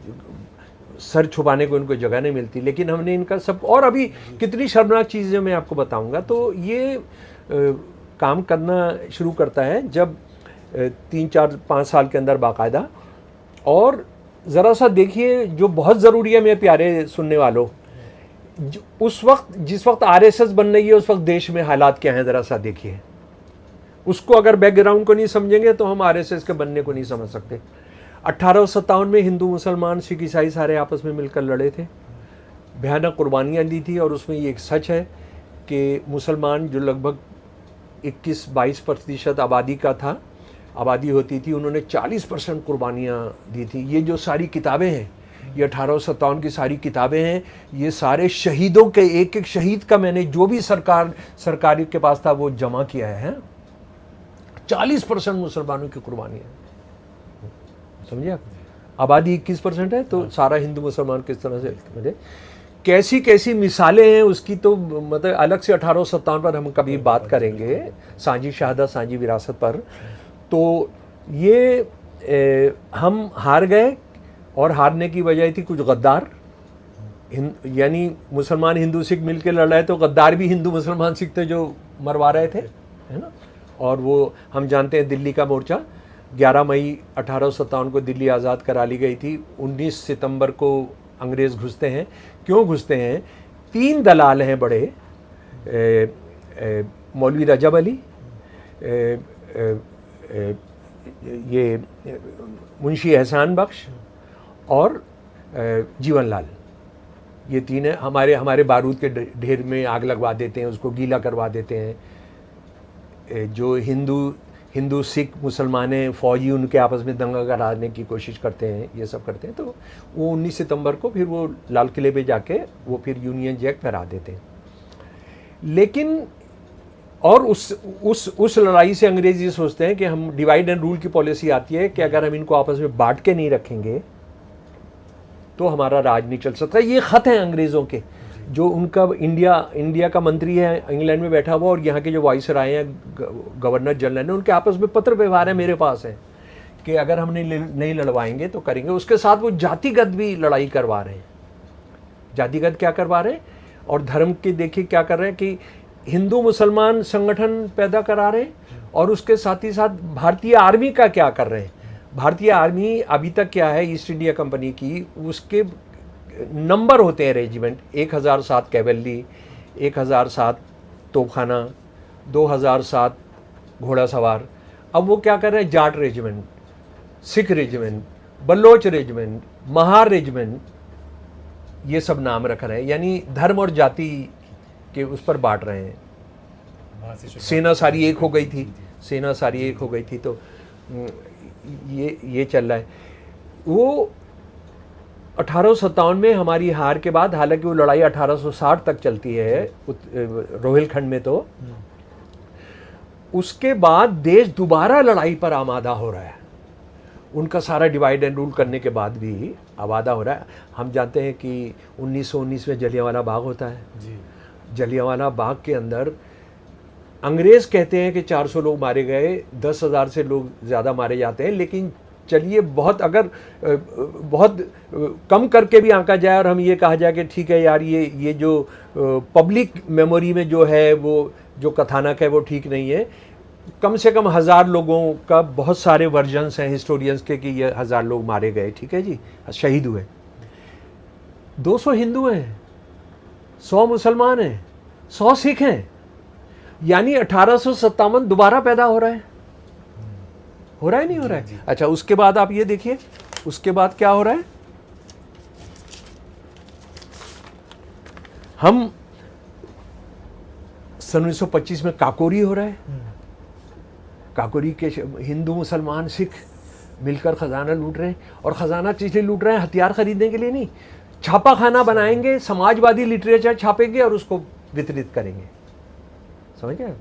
सर छुपाने को इनको जगह नहीं मिलती। लेकिन हमने इनका सब, और अभी कितनी शर्मनाक चीज़ें मैं आपको बताऊंगा। तो ये काम करना शुरू करता है जब 3-4-5 साल के अंदर बाकायदा। और ज़रा सा देखिए, जो बहुत ज़रूरी है मेरे प्यारे सुनने वालों, जिस वक्त आरएसएस बन रही है उस वक्त देश में हालात क्या हैं, ज़रा सा देखिए। उसको अगर बैकग्राउंड को नहीं समझेंगे तो हम आरएसएस के बनने को नहीं समझ सकते। 1857 में हिंदू, मुसलमान, सिख, ईसाई सारे आपस में मिलकर लड़े थे, भयानक कुर्बानियाँ दी थी। और उसमें ये एक सच है कि मुसलमान जो लगभग 21-22% आबादी होती थी, उन्होंने 40% कुर्बानियाँ दी थी। ये जो सारी किताबें हैं, ये 1857 की सारी किताबें हैं, ये सारे शहीदों के, एक एक शहीद का मैंने जो भी सरकारी के पास था वो जमा किया है। 40% मुसलमानों की कुर्बानियाँ, समझिए आप। आबादी 21% है, तो सारा हिंदू मुसलमान किस तरह से, मतलब कैसी कैसी मिसालें हैं उसकी तो मतलब अलग से 1857 पर हम कभी बात करेंगे, सांझी शहादत, सांझी विरासत पर। तो ये हम हार गए, और हारने की वजह थी कुछ गद्दार, यानी मुसलमान हिंदू सिख मिलकर लड़ रहे, तो गद्दार भी हिंदू मुसलमान सिख थे जो मरवा रहे थे, है ना। और वो हम जानते हैं दिल्ली का मोर्चा, 11 मई 1857 को दिल्ली आज़ाद करा ली गई थी। 19 सितंबर को अंग्रेज़ घुसते हैं। क्यों घुसते हैं? 3 दलाल हैं बड़े, मौलवी रजब अली, ये मुंशी एहसान बख्श और जीवन लाल। ये 3 हैं। हमारे बारूद के ढेर में आग लगवा देते हैं, उसको गीला करवा देते हैं। जो हिंदू सिख मुसलमान हैं, फौजी उनके आपस में दंगा कराने की कोशिश करते हैं, ये सब करते हैं। तो वो 19 सितंबर को फिर वो लाल किले पे जाके वो फिर यूनियन जैक फहरा देते हैं। लेकिन और उस लड़ाई से अंग्रेज ये सोचते हैं कि हम डिवाइड एंड रूल की पॉलिसी आती है कि अगर हम इनको आपस में बांट के नहीं रखेंगे तो हमारा राज नहीं चल सकता। ये खत हैं अंग्रेज़ों के, जो उनका इंडिया का मंत्री है इंग्लैंड में बैठा हुआ, और यहाँ के जो वाइसराय हैं, गवर्नर जनरल हैं, उनके आपस में पत्र व्यवहार है मेरे पास है कि अगर हम नहीं लड़वाएंगे तो करेंगे। उसके साथ वो जातिगत भी लड़ाई करवा रहे हैं। जातिगत क्या करवा रहे हैं? और धर्म के देखिए क्या कर रहे हैं कि हिंदू मुसलमान संगठन पैदा करा रहे हैं, और उसके साथ ही साथ भारतीय आर्मी का क्या कर रहे हैं। भारतीय आर्मी अभी तक क्या है, ईस्ट इंडिया कंपनी की, उसके नंबर होते हैं रेजिमेंट, 1007 कैवेलरी, 1007 तोपखाना, 2007 घोड़ा सवार। अब वो क्या कर रहे हैं? Jat regiment, Sikh regiment, Baloch regiment, Mahar regiment, ये सब नाम रख रहे हैं, यानी धर्म और जाति के उस पर बांट रहे हैं। सेना सारी एक हो गई थी, तो ये चल रहा है। वो 1857 में हमारी हार के बाद, हालांकि वो लड़ाई 1860 तक चलती है रोहिलखंड में, तो उसके बाद देश दोबारा लड़ाई पर आमादा हो रहा है। उनका सारा डिवाइड एंड रूल करने के बाद भी आमादा हो रहा है। हम जानते हैं कि 1919 में जलियांवाला बाग होता है जी। जलियांवाला बाग के अंदर अंग्रेज़ कहते हैं कि 400 लोग मारे गए, 10,000 से लोग ज़्यादा मारे जाते हैं। लेकिन चलिए बहुत कम करके भी आंका जाए और हम ये कहा जाए कि ठीक है यार, ये जो पब्लिक मेमोरी में जो है वो जो कथानक है वो ठीक नहीं है। कम से कम 1000 लोगों का बहुत सारे वर्जन्स हैं हिस्टोरियंस के कि ये 1000 लोग मारे गए, ठीक है जी, शहीद हुए। 200 हिंदू हैं, 100 मुसलमान हैं, 100 सिख हैं, यानी 1857 दोबारा पैदा हो रहा है। नहीं हो रहा है? अच्छा, उसके बाद आप ये देखिए, उसके बाद क्या हो रहा है। हम सन 1925 में काकोरी हो रहा है। काकोरी के हिंदू मुसलमान सिख मिलकर खजाना लूट रहे हैं, और खजाना किस लिए लूट रहे हैं? हथियार खरीदने के लिए नहीं, छापा खाना बनाएंगे, समाजवादी लिटरेचर छापेंगे और उसको वितरित करेंगे। समझ गए?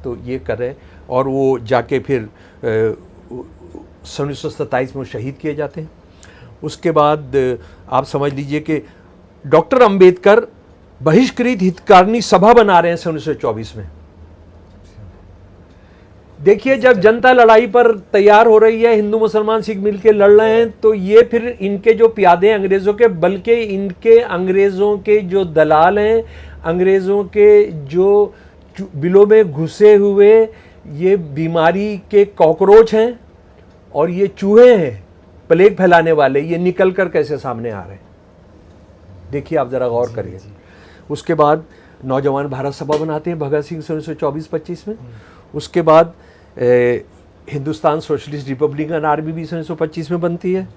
तो ये कर रहे हैं, और वो जाके फिर सन 1927 में शहीद किए जाते हैं। उसके बाद आप समझ लीजिए कि डॉक्टर अंबेडकर बहिष्कृत हितकारिणी सभा बना रहे हैं सन 1924 में। देखिए, जब जनता लड़ाई पर तैयार हो रही है, हिंदू मुसलमान सिख मिलके लड़ रहे हैं, तो ये फिर इनके जो प्यादे हैं अंग्रेज़ों के, बल्कि इनके अंग्रेज़ों के जो दलाल हैं, अंग्रेज़ों के जो बिलों में घुसे हुए ये बीमारी के कॉकरोच हैं और ये चूहे हैं प्लेग फैलाने वाले, ये निकल कर कैसे सामने आ रहे हैं। देखिए, आप ज़रा गौर करिए। उसके बाद नौजवान भारत सभा बनाते हैं भगत सिंह 1924-25 में। उसके बाद हिंदुस्तान सोशलिस्ट रिपब्लिकन आर्मी भी 1925 में बनती है।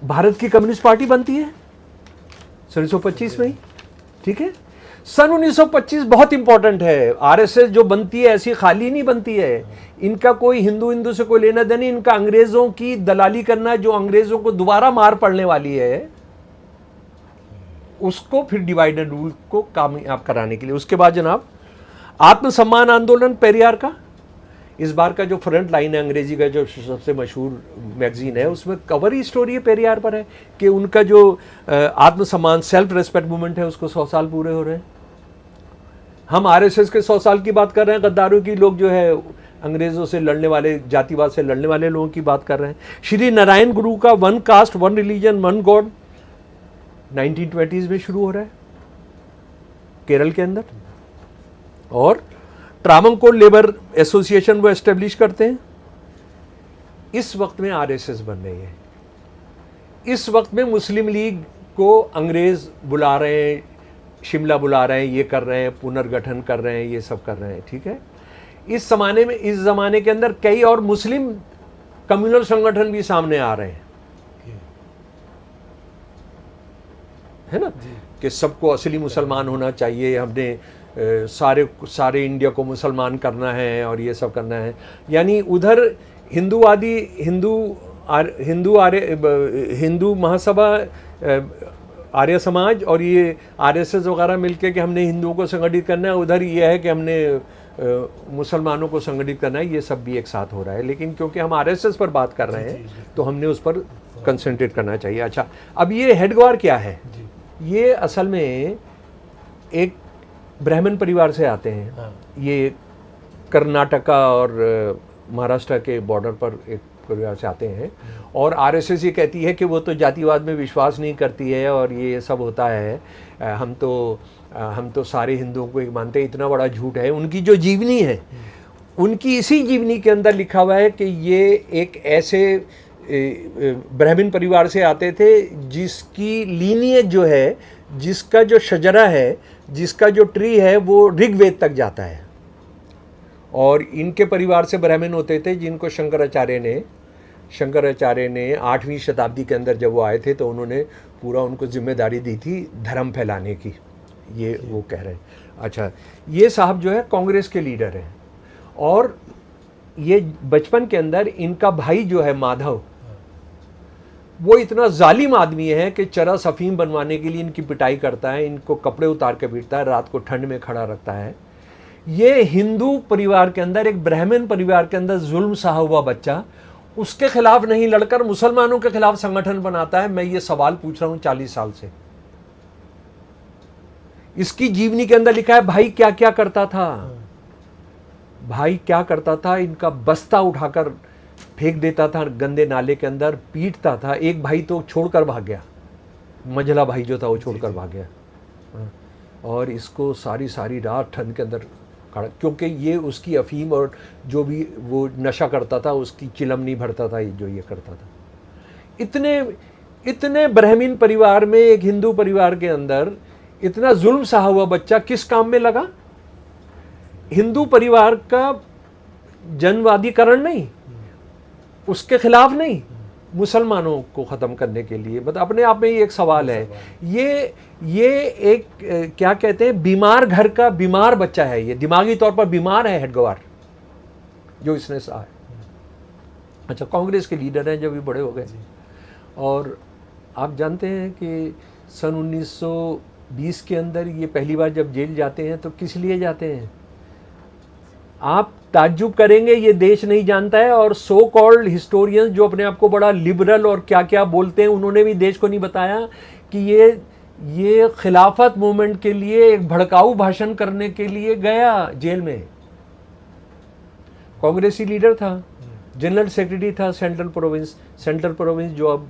भारत की कम्युनिस्ट पार्टी बनती है 1925 में ही, ठीक है। सन 1925 बहुत इंपॉर्टेंट है। आरएसएस जो बनती है ऐसी खाली नहीं बनती है, इनका कोई हिंदू से कोई लेना देना नहीं। इनका अंग्रेजों की दलाली करना, जो अंग्रेजों को दोबारा मार पड़ने वाली है, उसको फिर डिवाइड एंड रूल को कामयाब कराने के लिए। उसके बाद जनाब आत्मसम्मान आंदोलन पेरियार का, इस बार का जो फ्रंट लाइन है अंग्रेजी का जो सबसे मशहूर मैगजीन है, उसमें कवर ही स्टोरी है पेरियार पर है कि उनका जो आत्मसम्मान सेल्फ रेस्पेक्ट मूवमेंट है उसको 100 साल पूरे हो रहे हैं। हम आरएसएस के 100 साल की बात कर रहे हैं, गद्दारों की, लोग जो है अंग्रेजों से लड़ने वाले, जातिवाद से लड़ने वाले लोगों की बात कर रहे हैं। श्री नारायण गुरु का one cast one religion one God 1920s में शुरू हो रहा है केरल के अंदर, और ट्रावंकोर लेबर एसोसिएशन वो एस्टेब्लिश करते हैं। इस वक्त में आरएसएस बन रही है। इस वक्त में मुस्लिम लीग को अंग्रेज बुला रहे हैं, शिमला बुला रहे हैं, ये कर रहे हैं, पुनर्गठन कर रहे हैं, ये सब कर रहे हैं, ठीक है। इस ज़माने के अंदर कई और मुस्लिम कम्युनल संगठन भी सामने आ रहे हैं, है ना, कि सबको असली मुसलमान होना चाहिए, हमने सारे इंडिया को मुसलमान करना है और ये सब करना है। यानी उधर हिंदू महासभा, आर्य समाज और ये आरएसएस वगैरह मिलके कि हमने हिंदुओं को संगठित करना है, उधर ये है कि हमने मुसलमानों को संगठित करना है। ये सब भी एक साथ हो रहा है, लेकिन क्योंकि हम आरएसएस पर बात कर रहे हैं तो हमने उस पर कंसंट्रेट करना चाहिए। अच्छा, अब ये हेडग्वार क्या है? ये असल में एक ब्राह्मण परिवार से आते हैं। ये कर्नाटका और महाराष्ट्र के बॉर्डर पर एक परिवार से आते हैं, और आरएसएस ये कहती है कि वो तो जातिवाद में विश्वास नहीं करती है और ये सब होता है, हम तो सारे हिंदुओं को एक मानते हैं। इतना बड़ा झूठ है। उनकी जो जीवनी है, उनकी इसी जीवनी के अंदर लिखा हुआ है कि ये एक ऐसे ब्राह्मण परिवार से आते थे जिसकी लीनियज जो है, जिसका जो शजरा है, जिसका जो ट्री है, वो ऋग्वेद तक जाता है। और इनके परिवार से ब्राह्मण होते थे जिनको शंकराचार्य ने 8वीं शताब्दी के अंदर जब वो आए थे तो उन्होंने पूरा उनको जिम्मेदारी दी थी धर्म फैलाने की, ये वो कह रहे हैं। अच्छा, ये साहब जो है कांग्रेस के लीडर हैं, और ये बचपन के अंदर इनका भाई जो है माधव, वो इतना जालिम आदमी है कि चरस अफीम बनवाने के लिए इनकी पिटाई करता है, इनको कपड़े उतार के पीटता है, रात को ठंड में खड़ा रखता है। ये हिंदू परिवार के अंदर, एक ब्राह्मण परिवार के अंदर जुल्म सहा हुआ बच्चा उसके खिलाफ नहीं लड़कर मुसलमानों के खिलाफ संगठन बनाता है। मैं ये सवाल पूछ रहा हूं 40 साल से। इसकी जीवनी के अंदर लिखा है भाई क्या क्या करता था, भाई क्या करता था, इनका बस्ता उठाकर फेंक देता था गंदे नाले के अंदर, पीटता था। एक भाई तो छोड़कर भाग गया, मझला भाई जो था वो छोड़कर भाग गया, और इसको सारी रात ठंड के अंदर खड़ा, क्योंकि ये उसकी अफीम और जो भी वो नशा करता था उसकी चिलम नहीं भरता था, जो ये करता था। इतने ब्राह्मण परिवार में, एक हिंदू परिवार के अंदर इतना जुल्म सहा हुआ बच्चा किस काम में लगा? हिंदू परिवार का जनवादीकरण नहीं, उसके खिलाफ नहीं, मुसलमानों को ख़त्म करने के लिए। मतलब अपने आप में ही एक सवाल है। ये एक क्या कहते हैं, बीमार घर का बीमार बच्चा है, ये दिमागी तौर पर बीमार है हेडगवार, जो इसने सहा है। अच्छा, कांग्रेस के लीडर हैं जो भी बड़े हो गए, और आप जानते हैं कि सन 1920 के अंदर ये पहली बार जब जेल जाते हैं तो किस लिए जाते हैं? आप ताज्जुब करेंगे, ये देश नहीं जानता है, और सो कॉल्ड हिस्टोरियंस जो अपने आप को बड़ा लिबरल और क्या क्या बोलते हैं, उन्होंने भी देश को नहीं बताया कि ये खिलाफत मूवमेंट के लिए एक भड़काऊ भाषण करने के लिए गया जेल में। कांग्रेसी लीडर था, जनरल सेक्रेटरी था सेंट्रल प्रोविंस जो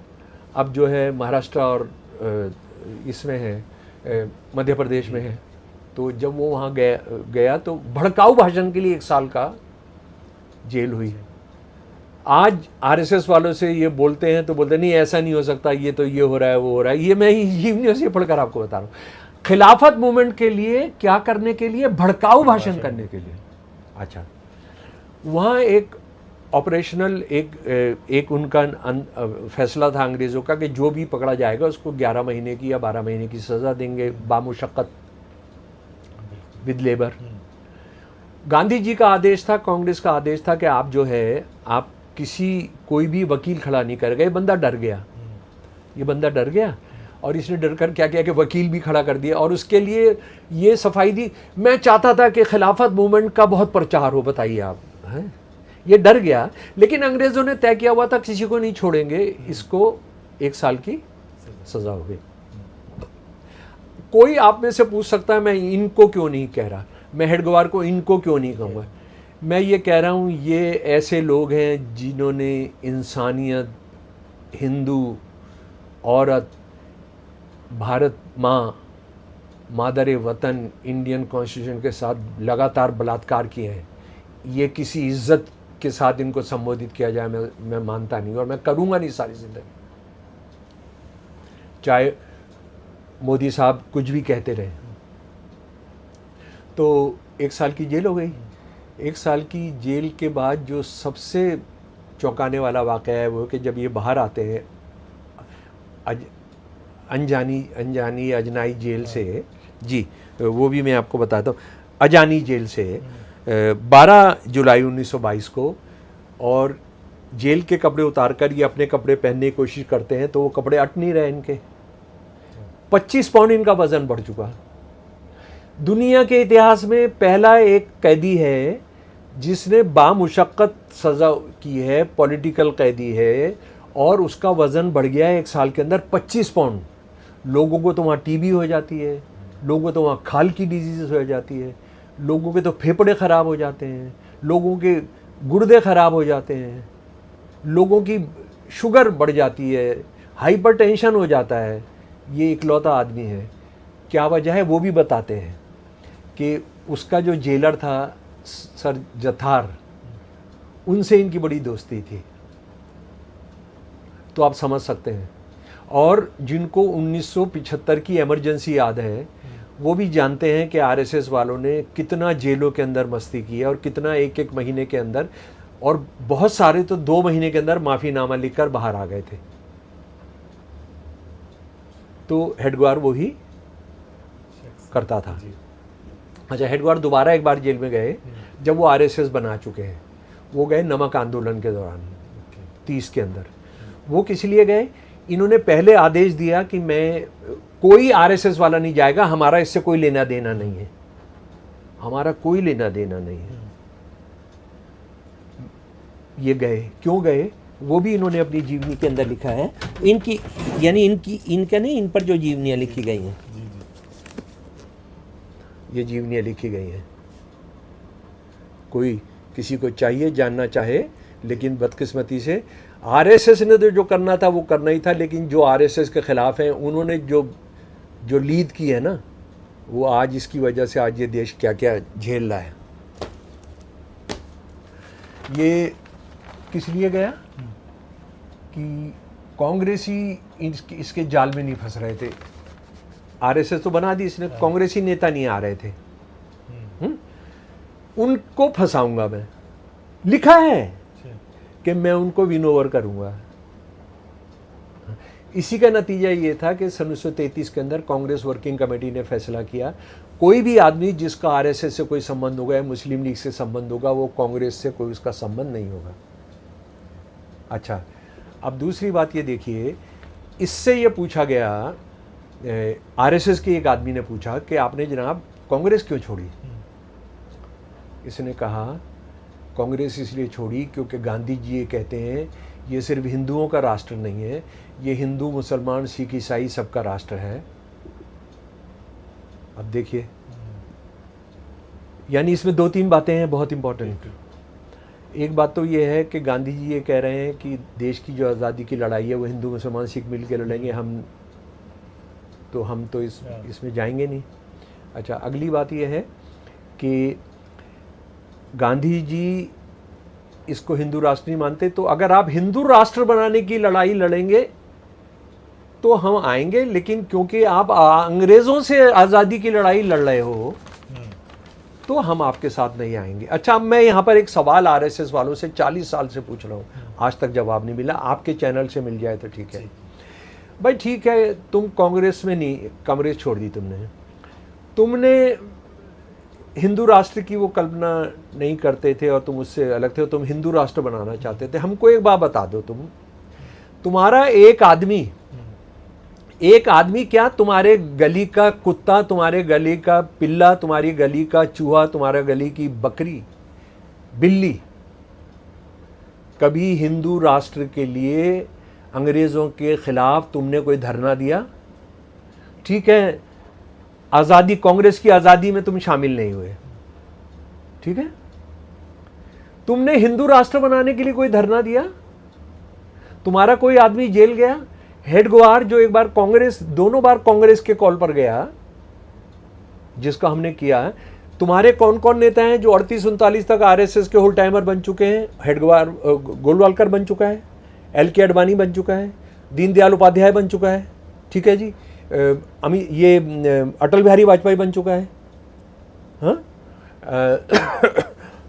अब जो है महाराष्ट्र और इसमें है, मध्य प्रदेश में है। तो जब वो वहाँ गया तो भड़काऊ भाषण के लिए 1 साल का जेल हुई। आज आरएसएस वालों से ये बोलते हैं तो बोलते नहीं, ऐसा नहीं हो सकता, ये तो ये हो रहा है, वो हो रहा है। ये मैं जीवनी से पढ़कर आपको बता रहा हूँ। खिलाफत मूवमेंट के लिए क्या करने के लिए? भड़काऊ भाषण करने के लिए। अच्छा, वहाँ एक ऑपरेशनल एक उनका फैसला था अंग्रेज़ों का कि जो भी पकड़ा जाएगा उसको 11 महीने की या 12 महीने की सज़ा देंगे, बामुशक्कत, विद लेबर। गांधी जी का आदेश था, कांग्रेस का आदेश था कि आप जो है, आप कोई भी वकील खड़ा नहीं करेगा। ये बंदा डर गया, और इसने डर कर क्या किया कि वकील भी खड़ा कर दिया, और उसके लिए ये सफाई दी। मैं चाहता था कि खिलाफत मूवमेंट का बहुत प्रचार हो, बताइए आप, हैं? ये डर गया, लेकिन अंग्रेज़ों ने तय किया हुआ था किसी को नहीं छोड़ेंगे, इसको 1 साल की सज़ा हो गई। कोई आप में से पूछ सकता है मैं इनको क्यों नहीं कह रहा, मैं हेडगवार को इनको क्यों नहीं कहूँगा। मैं ये कह रहा हूँ, ये ऐसे लोग हैं जिन्होंने इंसानियत, हिंदू, औरत, भारत माँ, मादर वतन, इंडियन कॉन्स्टिट्यूशन के साथ लगातार बलात्कार किए हैं। ये किसी इज्जत के साथ इनको संबोधित किया जाए मैं मानता नहीं, और मैं करूँगा नहीं सारी ज़िंदगी, चाहे मोदी साहब कुछ भी कहते रहे। तो 1 साल की जेल हो गई। 1 साल की जेल के बाद जो सबसे चौंकाने वाला वाक़या है वो कि जब ये बाहर आते हैं अनजानी अजनाई जेल से, जी वो भी मैं आपको बताता हूँ, अजानी जेल से 12 जुलाई 1922 को, और जेल के कपड़े उतारकर ये अपने कपड़े पहनने की कोशिश करते हैं तो वो कपड़े अट नहीं रहे इनके। 25 पाउंड इनका वज़न बढ़ चुका। दुनिया के इतिहास में पहला एक कैदी है जिसने बामुशक्क़त सज़ा की है, पॉलिटिकल कैदी है, और उसका वज़न बढ़ गया है 1 साल के अंदर 25 पाउंड। लोगों को तो वहाँ टीबी हो जाती है, लोगों को तो वहाँ खाल की डिजीज़ हो जाती है, लोगों के तो फेफड़े ख़राब हो जाते हैं, लोगों के गुर्दे ख़राब हो जाते हैं, लोगों की शुगर बढ़ जाती है, हाइपरटेंशन हो जाता है। ये इकलौता आदमी है। क्या वजह है वो भी बताते हैं कि उसका जो जेलर था सर जथार, उनसे इनकी बड़ी दोस्ती थी, तो आप समझ सकते हैं। और जिनको 1975 की इमरजेंसी याद है वो भी जानते हैं कि आरएसएस वालों ने कितना जेलों के अंदर मस्ती की है और कितना एक महीने के अंदर, और बहुत सारे तो 2 महीने के अंदर माफ़ीनामा लिखकर बाहर आ गए थे। तो हेडगवार वो ही करता था। अच्छा, हेडगवार दोबारा एक बार जेल में गए जब वो आरएसएस बना चुके हैं। वो गए नमक आंदोलन के दौरान 30 के अंदर। वो किस लिए गए? इन्होंने पहले आदेश दिया कि मैं कोई आरएसएस वाला नहीं जाएगा, हमारा इससे कोई लेना देना नहीं है, हमारा कोई लेना देना नहीं है। ये गए, क्यों गए वो भी इन्होंने अपनी जीवनी के अंदर लिखा है। इनकी यानी इनका नहीं, इन पर जो जीवनियाँ लिखी गई हैं, ये जीवनियाँ लिखी गई हैं। कोई किसी को चाहिए जानना चाहे, लेकिन बदकिस्मती से आरएसएस ने तो जो करना था वो करना ही था, लेकिन जो आरएसएस के ख़िलाफ़ हैं उन्होंने जो लीड की है ना, वो आज इसकी वजह से आज ये देश क्या क्या झेल रहा है। ये किस लिए गया कि कांग्रेसी इसके जाल में नहीं फंस रहे थे। आरएसएस तो बना दी इसने, कांग्रेसी नेता नहीं आ रहे थे। उनको फंसाऊंगा मैं, लिखा है कि मैं उनको विन ओवर करूंगा। इसी का नतीजा ये था कि सन 1933 के अंदर कांग्रेस वर्किंग कमेटी ने फैसला किया, कोई भी आदमी जिसका आरएसएस से कोई संबंध होगा या मुस्लिम लीग से संबंध होगा, वो कांग्रेस से कोई उसका संबंध नहीं होगा। अच्छा, अब दूसरी बात ये देखिए, इससे ये पूछा गया, आरएसएस के एक आदमी ने पूछा कि आपने जनाब कांग्रेस क्यों छोड़ी? इसने कहा कांग्रेस इसलिए छोड़ी क्योंकि गांधी जी ये कहते हैं ये सिर्फ हिंदुओं का राष्ट्र नहीं है, ये हिंदू मुसलमान सिख ईसाई सबका राष्ट्र है। अब देखिए, यानी इसमें 2-3 बातें हैं बहुत इंपॉर्टेंट। एक बात तो ये है कि गांधी जी ये कह रहे हैं कि देश की जो आज़ादी की लड़ाई है वो हिंदू मुसलमान सिख मिल के लड़ेंगे, हम तो इसमें जाएंगे नहीं। अच्छा, अगली बात ये है कि गांधी जी इसको हिंदू राष्ट्र नहीं मानते, तो अगर आप हिंदू राष्ट्र बनाने की लड़ाई लड़ेंगे तो हम आएंगे, लेकिन क्योंकि आप अंग्रेज़ों से आज़ादी की लड़ाई लड़ रहे हो तो हम आपके साथ नहीं आएंगे। अच्छा, अब मैं यहाँ पर एक सवाल आरएसएस वालों से 40 साल से पूछ रहा हूँ, आज तक जवाब नहीं मिला। आपके चैनल से मिल जाए तो ठीक है भाई। ठीक है, तुम कांग्रेस में नहीं, कांग्रेस छोड़ दी तुमने हिंदू राष्ट्र की वो कल्पना नहीं करते थे और तुम उससे अलग थे, तुम हिंदू राष्ट्र बनाना चाहते थे। हमको एक बात बता दो, तुम्हारा एक आदमी क्या, तुम्हारे गली का कुत्ता, तुम्हारे गली का पिल्ला, तुम्हारी गली का चूहा, तुम्हारे गली की बकरी, बिल्ली, कभी हिंदू राष्ट्र के लिए अंग्रेज़ों के खिलाफ तुमने कोई धरना दिया? ठीक है, आज़ादी, कांग्रेस की आज़ादी में तुम शामिल नहीं हुए, ठीक है। तुमने हिंदू राष्ट्र बनाने के लिए कोई धरना दिया? तुम्हारा कोई आदमी जेल गया? हेडगवार जो एक बार कांग्रेस, दोनों बार कांग्रेस के कॉल पर गया, जिसका हमने किया, तुम्हारे कौन कौन नेता हैं जो 38-39 तक आरएसएस के होल टाइमर बन चुके हैं? गोलवालकर बन चुका है, एल.के. अडवाणी बन चुका है, दीनदयाल उपाध्याय बन चुका है, ठीक है जी, अटल बिहारी वाजपेयी बन चुका है, हाँ?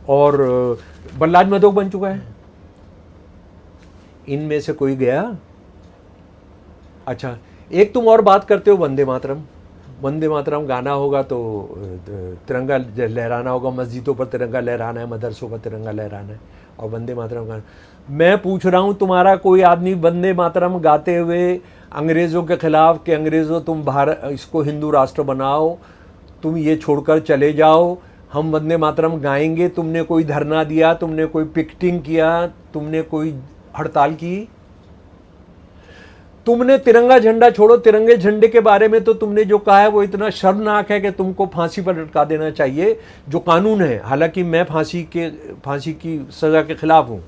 और बल्लाज मधोक बन चुका है। इनमें से कोई गया? अच्छा, एक तुम और बात करते हो वंदे मातरम। वंदे मातरम गाना होगा तो तिरंगा लहराना होगा, मस्जिदों पर तिरंगा लहराना है, मदरसों पर तिरंगा लहराना है, और वंदे मातरम गाना। मैं पूछ रहा हूँ, तुम्हारा कोई आदमी वंदे मातरम गाते हुए अंग्रेज़ों के खिलाफ कि अंग्रेज़ों तुम भारत इसको हिंदू राष्ट्र बनाओ, तुम ये छोड़कर चले जाओ, हम वंदे मातरम गाएंगे, तुमने कोई धरना दिया, तुमने कोई पिकेटिंग किया, तुमने कोई हड़ताल की? तुमने तिरंगा झंडा छोड़ो, तिरंगे झंडे के बारे में तो तुमने जो कहा है वो इतना शर्मनाक है कि तुमको फांसी पर लटका देना चाहिए, जो कानून है। हालांकि मैं फांसी की सजा के खिलाफ हूं।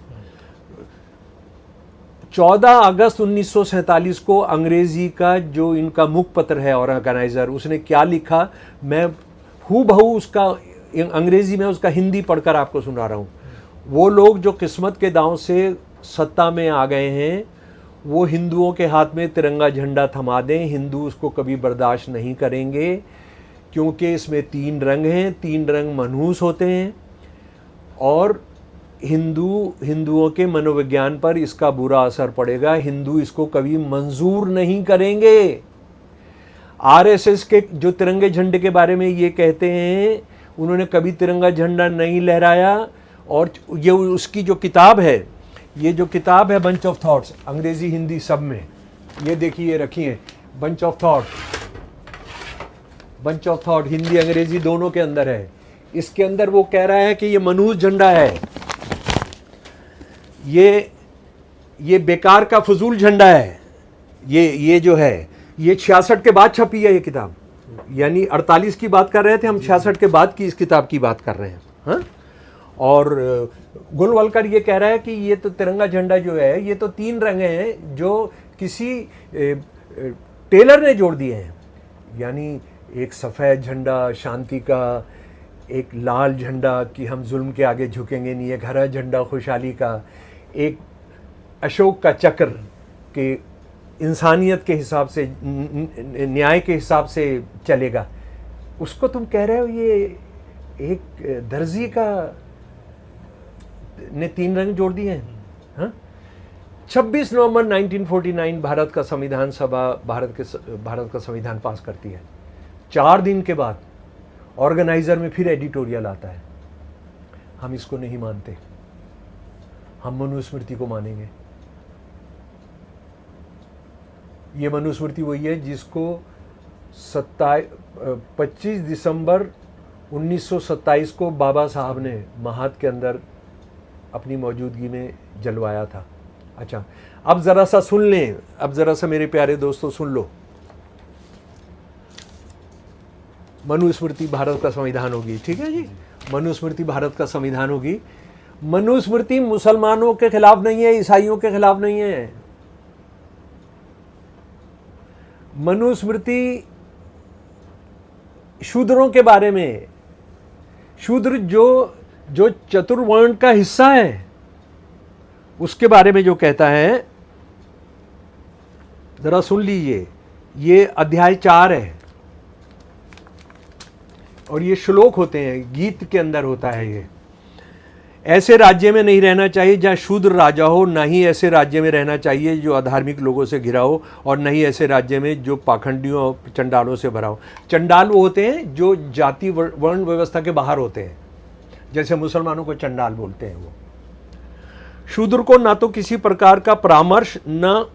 14 अगस्त 1947 को अंग्रेजी का जो इनका मुखपत्र है ऑर्गेनाइजर, उसने क्या लिखा, मैं हूबहू उसका अंग्रेजी में उसका हिंदी पढ़कर आपको सुना रहा हूं। वो लोग जो किस्मत के दांव से सत्ता में आ गए हैं, वो हिंदुओं के हाथ में तिरंगा झंडा थमा दें, हिंदू उसको कभी बर्दाश्त नहीं करेंगे, क्योंकि इसमें 3 रंग हैं, 3 रंग मनहूस होते हैं, और हिंदुओं के मनोविज्ञान पर इसका बुरा असर पड़ेगा। हिंदू इसको कभी मंजूर नहीं करेंगे। आरएसएस के जो तिरंगे झंडे के बारे में ये कहते हैं, उन्होंने कभी तिरंगा झंडा नहीं लहराया। और ये उसकी जो किताब है, ये जो किताब है बंच ऑफ थॉट्स, अंग्रेजी हिंदी सब में, ये देखिए, ये रखी है, बंच ऑफ थॉट हिंदी अंग्रेजी दोनों के अंदर है। इसके अंदर वो कह रहा है कि ये मनहूस झंडा है, ये बेकार का फजूल झंडा है। ये जो है, ये 66 के बाद छपी है ये किताब, यानी 48 की बात कर रहे थे हम, 66 के बाद की इस किताब की बात कर रहे हैं, हाँ? और गोलवालकर ये कह रहा है कि ये तो तिरंगा झंडा जो है, ये तो 3 रंग हैं जो किसी टेलर ने जोड़ दिए हैं, यानी एक सफ़ेद झंडा शांति का, एक लाल झंडा कि हम जुल्म के आगे झुकेंगे नहीं, एक हरा झंडा खुशहाली का, एक अशोक का चक्र कि इंसानियत के हिसाब से, न्याय के हिसाब से चलेगा। उसको तुम कह रहे हो ये एक दर्जी का ने 3 रंग जोड़ दिए हैं, हाँ? 26 नवंबर 1949 भारत का संविधान सभा भारत का संविधान पास करती है। 4 दिन के बाद ऑर्गेनाइजर में फिर एडिटोरियल आता है, हम इसको नहीं मानते, हम मनुस्मृति को मानेंगे। ये मनुस्मृति वही है जिसको 25 दिसंबर 1927 को बाबा साहब ने महाद के अंदर अपनी मौजूदगी में जलवाया था। अच्छा, अब ज़रा सा सुन लें, अब ज़रा सा मेरे प्यारे दोस्तों सुन लो। मनुस्मृति भारत का संविधान होगी, ठीक है जी, मनुस्मृति भारत का संविधान होगी। मनुस्मृति मुसलमानों के खिलाफ नहीं है, ईसाइयों के खिलाफ नहीं है। मनुस्मृति शूद्रों के बारे में, शूद्र जो चतुर्वर्ण का हिस्सा है, उसके बारे में जो कहता है, जरा सुन लीजिए। ये अध्याय 4 है और ये श्लोक होते हैं, गीत के अंदर होता है ये। ऐसे राज्य में नहीं रहना चाहिए जहाँ शूद्र राजा हो, ना ही ऐसे राज्य में रहना चाहिए जो अधार्मिक लोगों से घिरा हो, और न ही ऐसे राज्य में जो पाखंडियों और चंडालों से भरा हो। चंडाल वो होते हैं जो जाति वर्ण व्यवस्था के बाहर होते हैं, जैसे मुसलमानों को चंडाल बोलते हैं वो। शूद्र को ना तो किसी प्रकार का परामर्श, न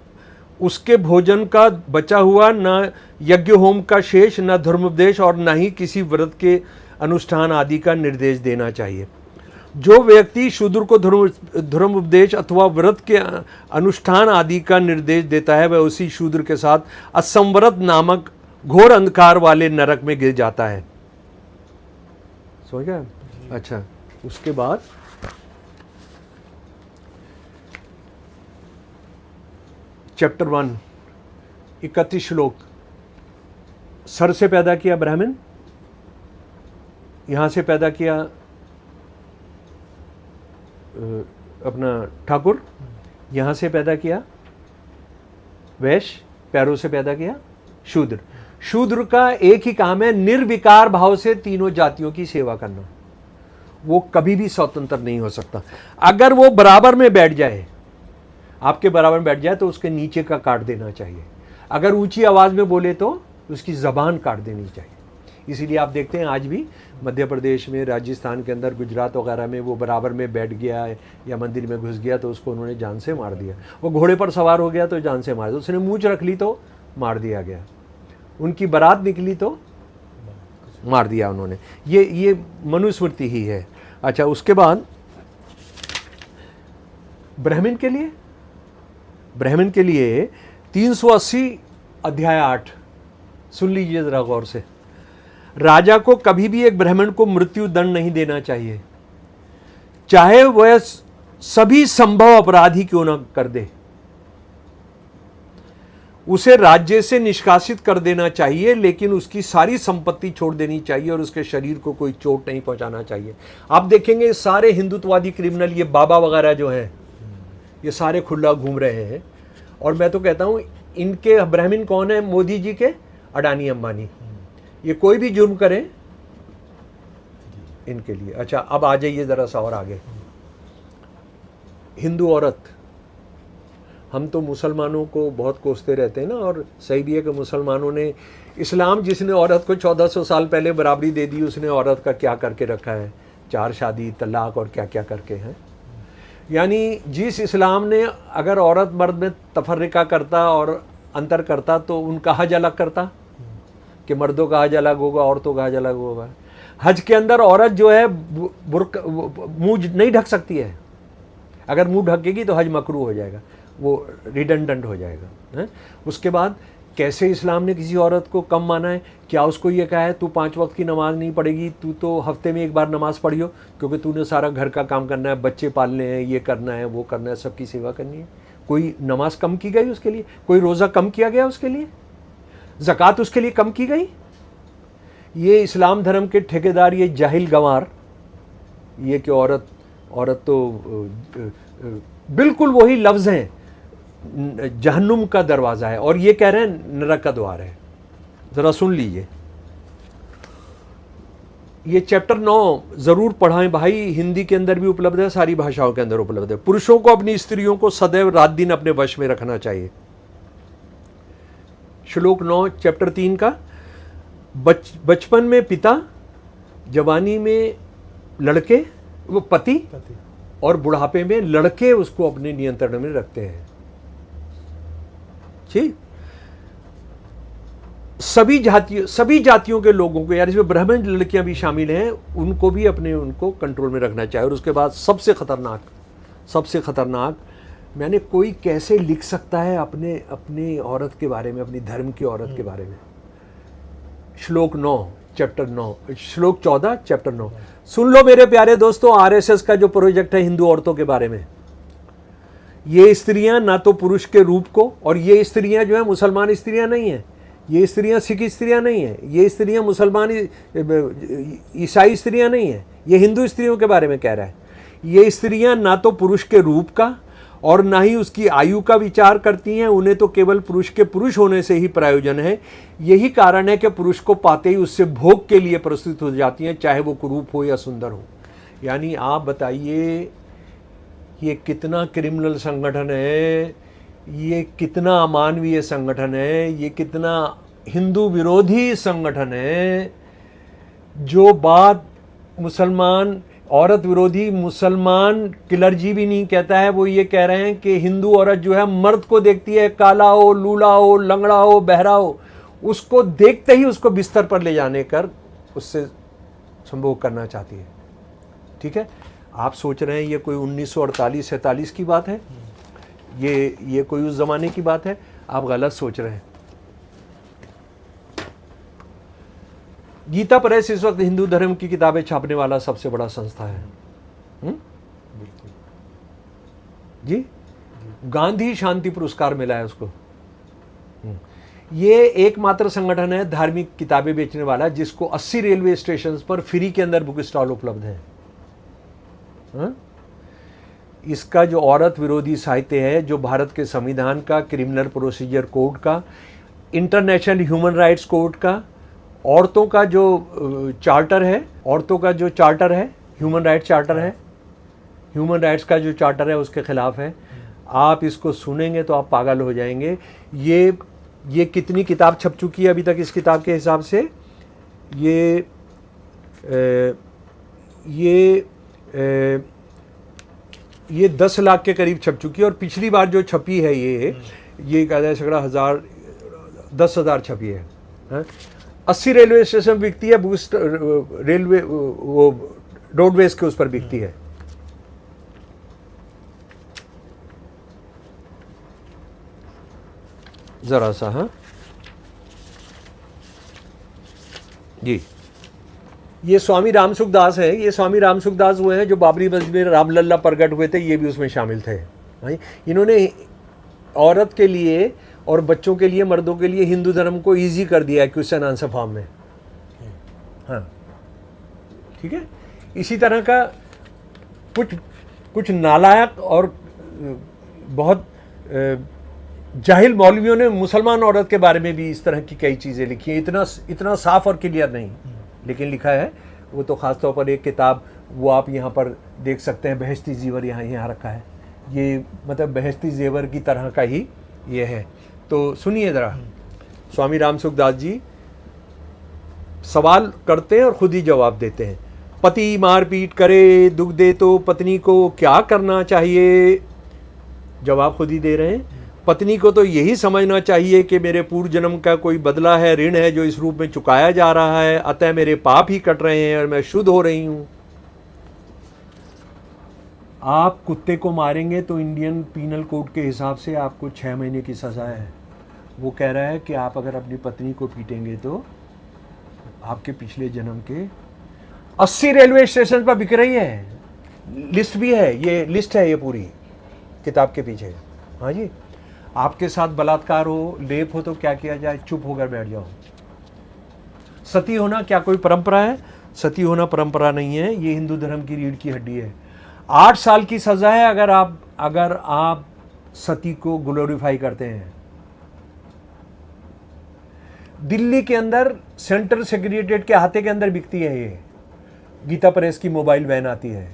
उसके भोजन का बचा हुआ, न यज्ञ होम का शेष, न धर्मोपदेश, और न ही किसी व्रत के अनुष्ठान आदि का निर्देश देना चाहिए। जो व्यक्ति शूद्र को धर्म उपदेश अथवा व्रत के अनुष्ठान आदि का निर्देश देता है, वह उसी शूद्र के साथ असंवरत नामक घोर अंधकार वाले नरक में गिर जाता है। समझ गए? अच्छा, उसके बाद चैप्टर 1 31 श्लोक। सर से पैदा किया ब्राह्मण, यहाँ से पैदा किया अपना ठाकुर, यहाँ से पैदा किया वैश्य, पैरों से पैदा किया शूद्र। शूद्र का एक ही काम है, निर्विकार भाव से तीनों जातियों की सेवा करना। वो कभी भी स्वतंत्र नहीं हो सकता। अगर वो बराबर में बैठ जाए, आपके बराबर में बैठ जाए, तो उसके नीचे का काट देना चाहिए। अगर ऊंची आवाज में बोले तो उसकी जबान काट देनी चाहिए। इसीलिए आप देखते हैं आज भी मध्य प्रदेश में, राजस्थान के अंदर, गुजरात वगैरह में वो बराबर में बैठ गया या मंदिर में घुस गया तो उसको उन्होंने जान से मार दिया। वो घोड़े पर सवार हो गया तो जान से मार दिया। उसने मूंछ रख ली तो मार दिया गया। उनकी बारात निकली तो मार दिया उन्होंने। ये मनुस्मृति ही है। अच्छा, उसके बाद ब्राह्मण के लिए 380 अध्याय 8 सुन लीजिए जरा गौर से। राजा को कभी भी एक ब्राह्मण को मृत्यु दंड नहीं देना चाहिए, चाहे वह सभी संभव अपराध ही क्यों न कर दे। उसे राज्य से निष्कासित कर देना चाहिए, लेकिन उसकी सारी संपत्ति छोड़ देनी चाहिए और उसके शरीर को कोई चोट नहीं पहुंचाना चाहिए। आप देखेंगे सारे हिंदुत्ववादी क्रिमिनल, ये बाबा वगैरह जो हैं, ये सारे खुला घूम रहे हैं। और मैं तो कहता हूं इनके ब्राह्मण कौन है? मोदी जी के अडानी अंबानी। ये कोई भी जुर्म करें इनके लिए। अच्छा, अब आ जाइए जरा सा और आगे। हिंदू औरत, हम तो मुसलमानों को बहुत कोसते रहते हैं ना, और सही भी है कि मुसलमानों ने, इस्लाम जिसने औरत को 1400 साल पहले बराबरी दे दी, उसने औरत का क्या करके रखा है? 4 शादी, तलाक और क्या क्या करके हैं। यानी जिस इस्लाम ने अगर औरत मर्द में तफर्रिका करता और अंतर करता तो उनका हज अलग करता कि मर्दों का हज अलग होगा, औरतों का हज अलग होगा। हज के अंदर औरत जो है मुंह नहीं ढक सकती है। अगर मुंह ढकेगी तो हज मकरू हो जाएगा, वो रिडंडेंट हो जाएगा है? उसके बाद कैसे इस्लाम ने किसी औरत को कम माना है? क्या उसको ये कहा है तू 5 वक्त की नमाज नहीं पढ़ेगी, तू तो हफ्ते में 1 बार नमाज पढ़ियो, क्योंकि तूने सारा घर का काम करना है, बच्चे पालने हैं, ये करना है, वो करना है, सबकी सेवा करनी है। कोई नमाज कम की गई उसके लिए? कोई रोज़ा कम किया गया उसके लिए? ज़कात उसके लिए कम की गई? ये इस्लाम धर्म के ठेकेदार, ये जाहिल गंवार, ये कि औरत तो बिल्कुल वही लफ्ज़ हैं, जहन्नुम का दरवाज़ा है, और ये कह रहे हैं नरक का द्वार है। ज़रा सुन लीजिए, ये चैप्टर 9 ज़रूर पढ़ाएं भाई। हिंदी के अंदर भी उपलब्ध है, सारी भाषाओं के अंदर उपलब्ध है। पुरुषों को अपनी स्त्रियों को सदैव रात दिन अपने वश में रखना चाहिए। श्लोक 9 चैप्टर 3 का। बचपन में पिता, जवानी में लड़के, वो पति, और बुढ़ापे में लड़के उसको अपने नियंत्रण में रखते हैं। ठीक, सभी जातियों के लोगों को, यार इसमें ब्राह्मण लड़कियां भी शामिल हैं, उनको भी उनको कंट्रोल में रखना चाहिए। और उसके बाद सबसे खतरनाक मैंने, कोई कैसे लिख सकता है अपनी औरत के बारे में, अपनी धर्म की औरत के बारे में? श्लोक 9 चैप्टर 9, श्लोक 14 चैप्टर 9 सुन लो मेरे प्यारे दोस्तों। आरएसएस का जो प्रोजेक्ट है हिंदू औरतों के बारे में, ये स्त्रियां ना तो पुरुष के रूप को, और ये स्त्रियां जो है मुसलमान स्त्रियां नहीं है, ये स्त्रियां सिख स्त्रियां नहीं है, ये स्त्रियां मुसलमान ईसाई स्त्रियां नहीं है, ये हिंदू स्त्रियों के बारे में कह रहा है। ये स्त्रियां ना तो पुरुष के रूप का और ना ही उसकी आयु का विचार करती हैं, उन्हें तो केवल पुरुष के पुरुष होने से ही प्रयोजन है। यही कारण है कि पुरुष को पाते ही उससे भोग के लिए प्रस्तुत हो जाती हैं, चाहे वो कुरूप हो या सुंदर हो। यानी आप बताइए, ये कितना क्रिमिनल संगठन है, ये कितना अमानवीय संगठन है, ये कितना हिंदू विरोधी संगठन है। जो बात मुसलमान औरत विरोधी मुसलमान क्लर्जी भी नहीं कहता है, वो ये कह रहे हैं कि हिंदू औरत जो है मर्द को देखती है, काला हो, लूला हो, लंगड़ा हो, बहरा हो, उसको देखते ही उसको बिस्तर पर ले जाने कर उससे संभोग करना चाहती है। ठीक है, आप सोच रहे हैं ये कोई 1948-47 की बात है, ये कोई उस जमाने की बात है? आप गलत सोच रहे हैं। गीता प्रेस इस वक्त हिंदू धर्म की किताबें छापने वाला सबसे बड़ा संस्था है। जी, गांधी शांति पुरस्कार मिला है उसको। ये एकमात्र संगठन है धार्मिक किताबें बेचने वाला जिसको 80 रेलवे स्टेशन पर फ्री के अंदर बुक स्टॉल उपलब्ध है। हाँ? इसका जो औरत विरोधी साहित्य है, जो भारत के संविधान का, क्रिमिनल प्रोसीजर कोड का, इंटरनेशनल ह्यूमन राइट्स कोड का, औरतों का जो चार्टर है, औरतों का जो चार्टर है, ह्यूमन राइट्स चार्टर है, ह्यूमन राइट्स का जो चार्टर है उसके खिलाफ है। आप इसको सुनेंगे तो आप पागल हो जाएंगे। ये कितनी किताब छप चुकी है अभी तक इस किताब के हिसाब से? ये 10 लाख के करीब छप चुकी है और पिछली बार जो छपी है ये कहते सगड़ा 10,000 छपी है। 80 रेलवे स्टेशन बिकती है, रेलवे वो रोडवेज के उस पर बिकती है। जरा सा, हाँ जी, ये स्वामी रामसुखदास है। ये स्वामी रामसुखदास वो हैं जो बाबरी मस्जिद में रामलल्ला प्रकट हुए थे, ये भी उसमें शामिल थे। भाई इन्होंने औरत के लिए और बच्चों के लिए, मर्दों के लिए हिंदू धर्म को इजी कर दिया है क्वेश्चन आंसर फॉर्म में। हाँ ठीक है। इसी तरह का कुछ नालायक और बहुत जाहिल मौलवियों ने मुसलमान औरत के बारे में भी इस तरह की कई चीज़ें लिखी हैं। इतना साफ और क्लियर नहीं, लेकिन लिखा है। वो तो ख़ास तौर पर एक किताब वो आप यहाँ पर देख सकते हैं, बहश्ती ज़ेवर यहाँ रखा है। ये मतलब बहश्ती ज़ेवर की तरह का ही ये है। तो सुनिए ज़रा, स्वामी रामसुखदास जी सवाल करते हैं और ख़ुद ही जवाब देते हैं। पति मारपीट करे, दुख दे तो पत्नी को क्या करना चाहिए? जवाब खुद ही दे रहे हैं। पत्नी को तो यही समझना चाहिए कि मेरे पूर्व जन्म का कोई बदला है, ऋण है जो इस रूप में चुकाया जा रहा है, अतः मेरे पाप ही कट रहे हैं और मैं शुद्ध हो रही हूं। आप कुत्ते को मारेंगे तो इंडियन पीनल कोड के हिसाब से आपको 6 महीने की सजा है। वो कह रहा है कि आप अगर अपनी पत्नी को पीटेंगे तो आपके पिछले जन्म के 80 रेलवे स्टेशन पर बिक रही है। लिस्ट भी है, ये लिस्ट है, ये पूरी किताब के पीछे। हाँ जी, आपके साथ बलात्कार हो, रेप हो तो क्या किया जाए? चुप होकर बैठ जाओ। सती होना क्या कोई परंपरा है? सती होना परंपरा नहीं है, ये हिंदू धर्म की रीढ़ की हड्डी है। 8 साल की सजा है अगर आप सती को ग्लोरीफाई करते हैं। दिल्ली के अंदर सेंट्रल सेक्रेटेरिएट के अहाते के अंदर बिकती है ये। गीता प्रेस की मोबाइल वैन आती है।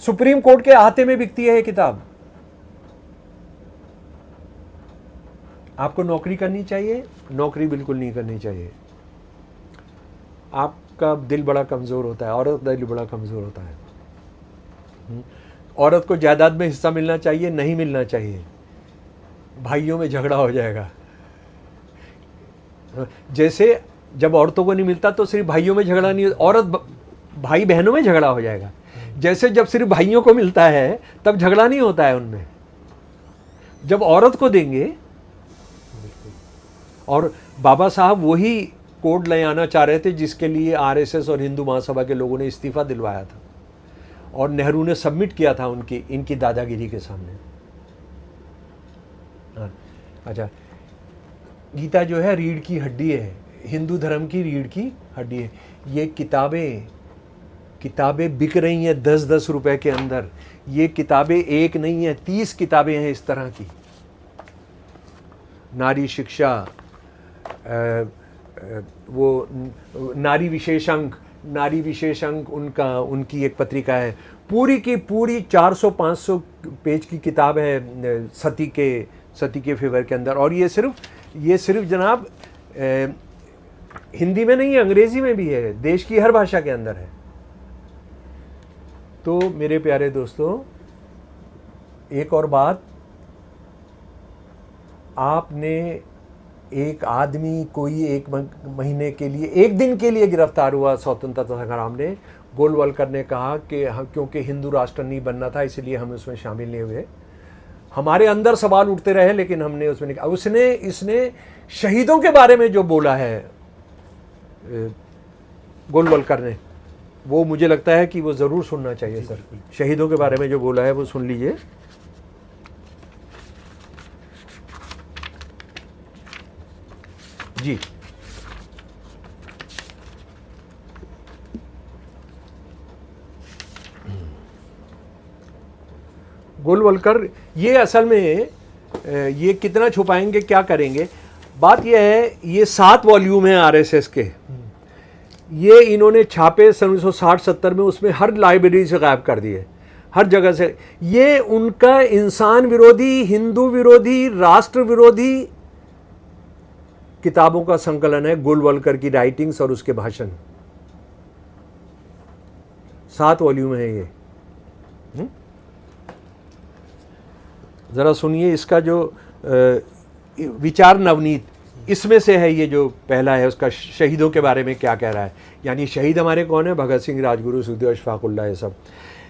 सुप्रीम कोर्ट के अहाते में बिकती है ये किताब। आपको नौकरी करनी चाहिए? नौकरी बिल्कुल नहीं करनी चाहिए। आपका दिल बड़ा कमज़ोर होता है, औरत का दिल बड़ा कमज़ोर होता है। औरत को जायदाद में हिस्सा मिलना चाहिए? नहीं मिलना चाहिए। भाइयों में झगड़ा हो जाएगा। जैसे जब औरतों को नहीं मिलता तो सिर्फ भाइयों में झगड़ा नहीं, औरत भाई बहनों में झगड़ा हो जाएगा। जैसे जब सिर्फ भाइयों को मिलता है तब झगड़ा नहीं होता है उनमें। जब औरत को देंगे, और बाबा साहब वही कोड ले आना चाह रहे थे जिसके लिए आरएसएस और हिंदू महासभा के लोगों ने इस्तीफा दिलवाया था और नेहरू ने सबमिट किया था इनकी दादागिरी के सामने। हाँ, अच्छा, गीता जो है रीढ़ की हड्डी है, हिंदू धर्म की रीढ़ की हड्डी है। ये किताबें बिक रही हैं 10-10 रुपए के अंदर। ये किताबें एक नहीं है, 30 किताबें हैं इस तरह की। नारी शिक्षा, वो नारी विशेषांक उनकी एक पत्रिका है। पूरी की पूरी 400-500 पेज की किताब है सती के फेवर के अंदर। और ये सिर्फ जनाब हिंदी में नहीं है, अंग्रेजी में भी है, देश की हर भाषा के अंदर है। तो मेरे प्यारे दोस्तों, एक और बात, आपने एक आदमी कोई 1 महीने के लिए, 1 दिन के लिए गिरफ्तार हुआ स्वतंत्रता संग्राम ने, गोलवलकर ने कहा कि क्योंकि हिंदू राष्ट्र नहीं बनना था इसलिए हम उसमें शामिल नहीं हुए। हमारे अंदर सवाल उठते रहे लेकिन हमने उसमें नहीं कहा। इसने शहीदों के बारे में जो बोला है गोलवलकर ने, वो मुझे लगता है कि वो ज़रूर सुनना चाहिए सर। शहीदों के बारे में जो बोला है वो सुन लीजिए। जी। गोलवलकर ये असल में ये कितना छुपाएंगे, क्या करेंगे? बात यह है, ये 7 वॉल्यूम हैं आरएसएस के। ये इन्होंने छापे सन 1960-70 में, उसमें हर लाइब्रेरी से गायब कर दिए, हर जगह से। ये उनका इंसान विरोधी, हिंदू विरोधी, राष्ट्र विरोधी किताबों का संकलन है, गोलवलकर की राइटिंग्स और उसके भाषण। 7 वॉल्यूम है ये। जरा सुनिए इसका जो विचार नवनीत, इसमें से है ये जो पहला है, उसका शहीदों के बारे में क्या कह रहा है। यानी शहीद हमारे कौन है? भगत सिंह, राजगुरु, सुखदेव, अशफाकुल्लाह, ये सब।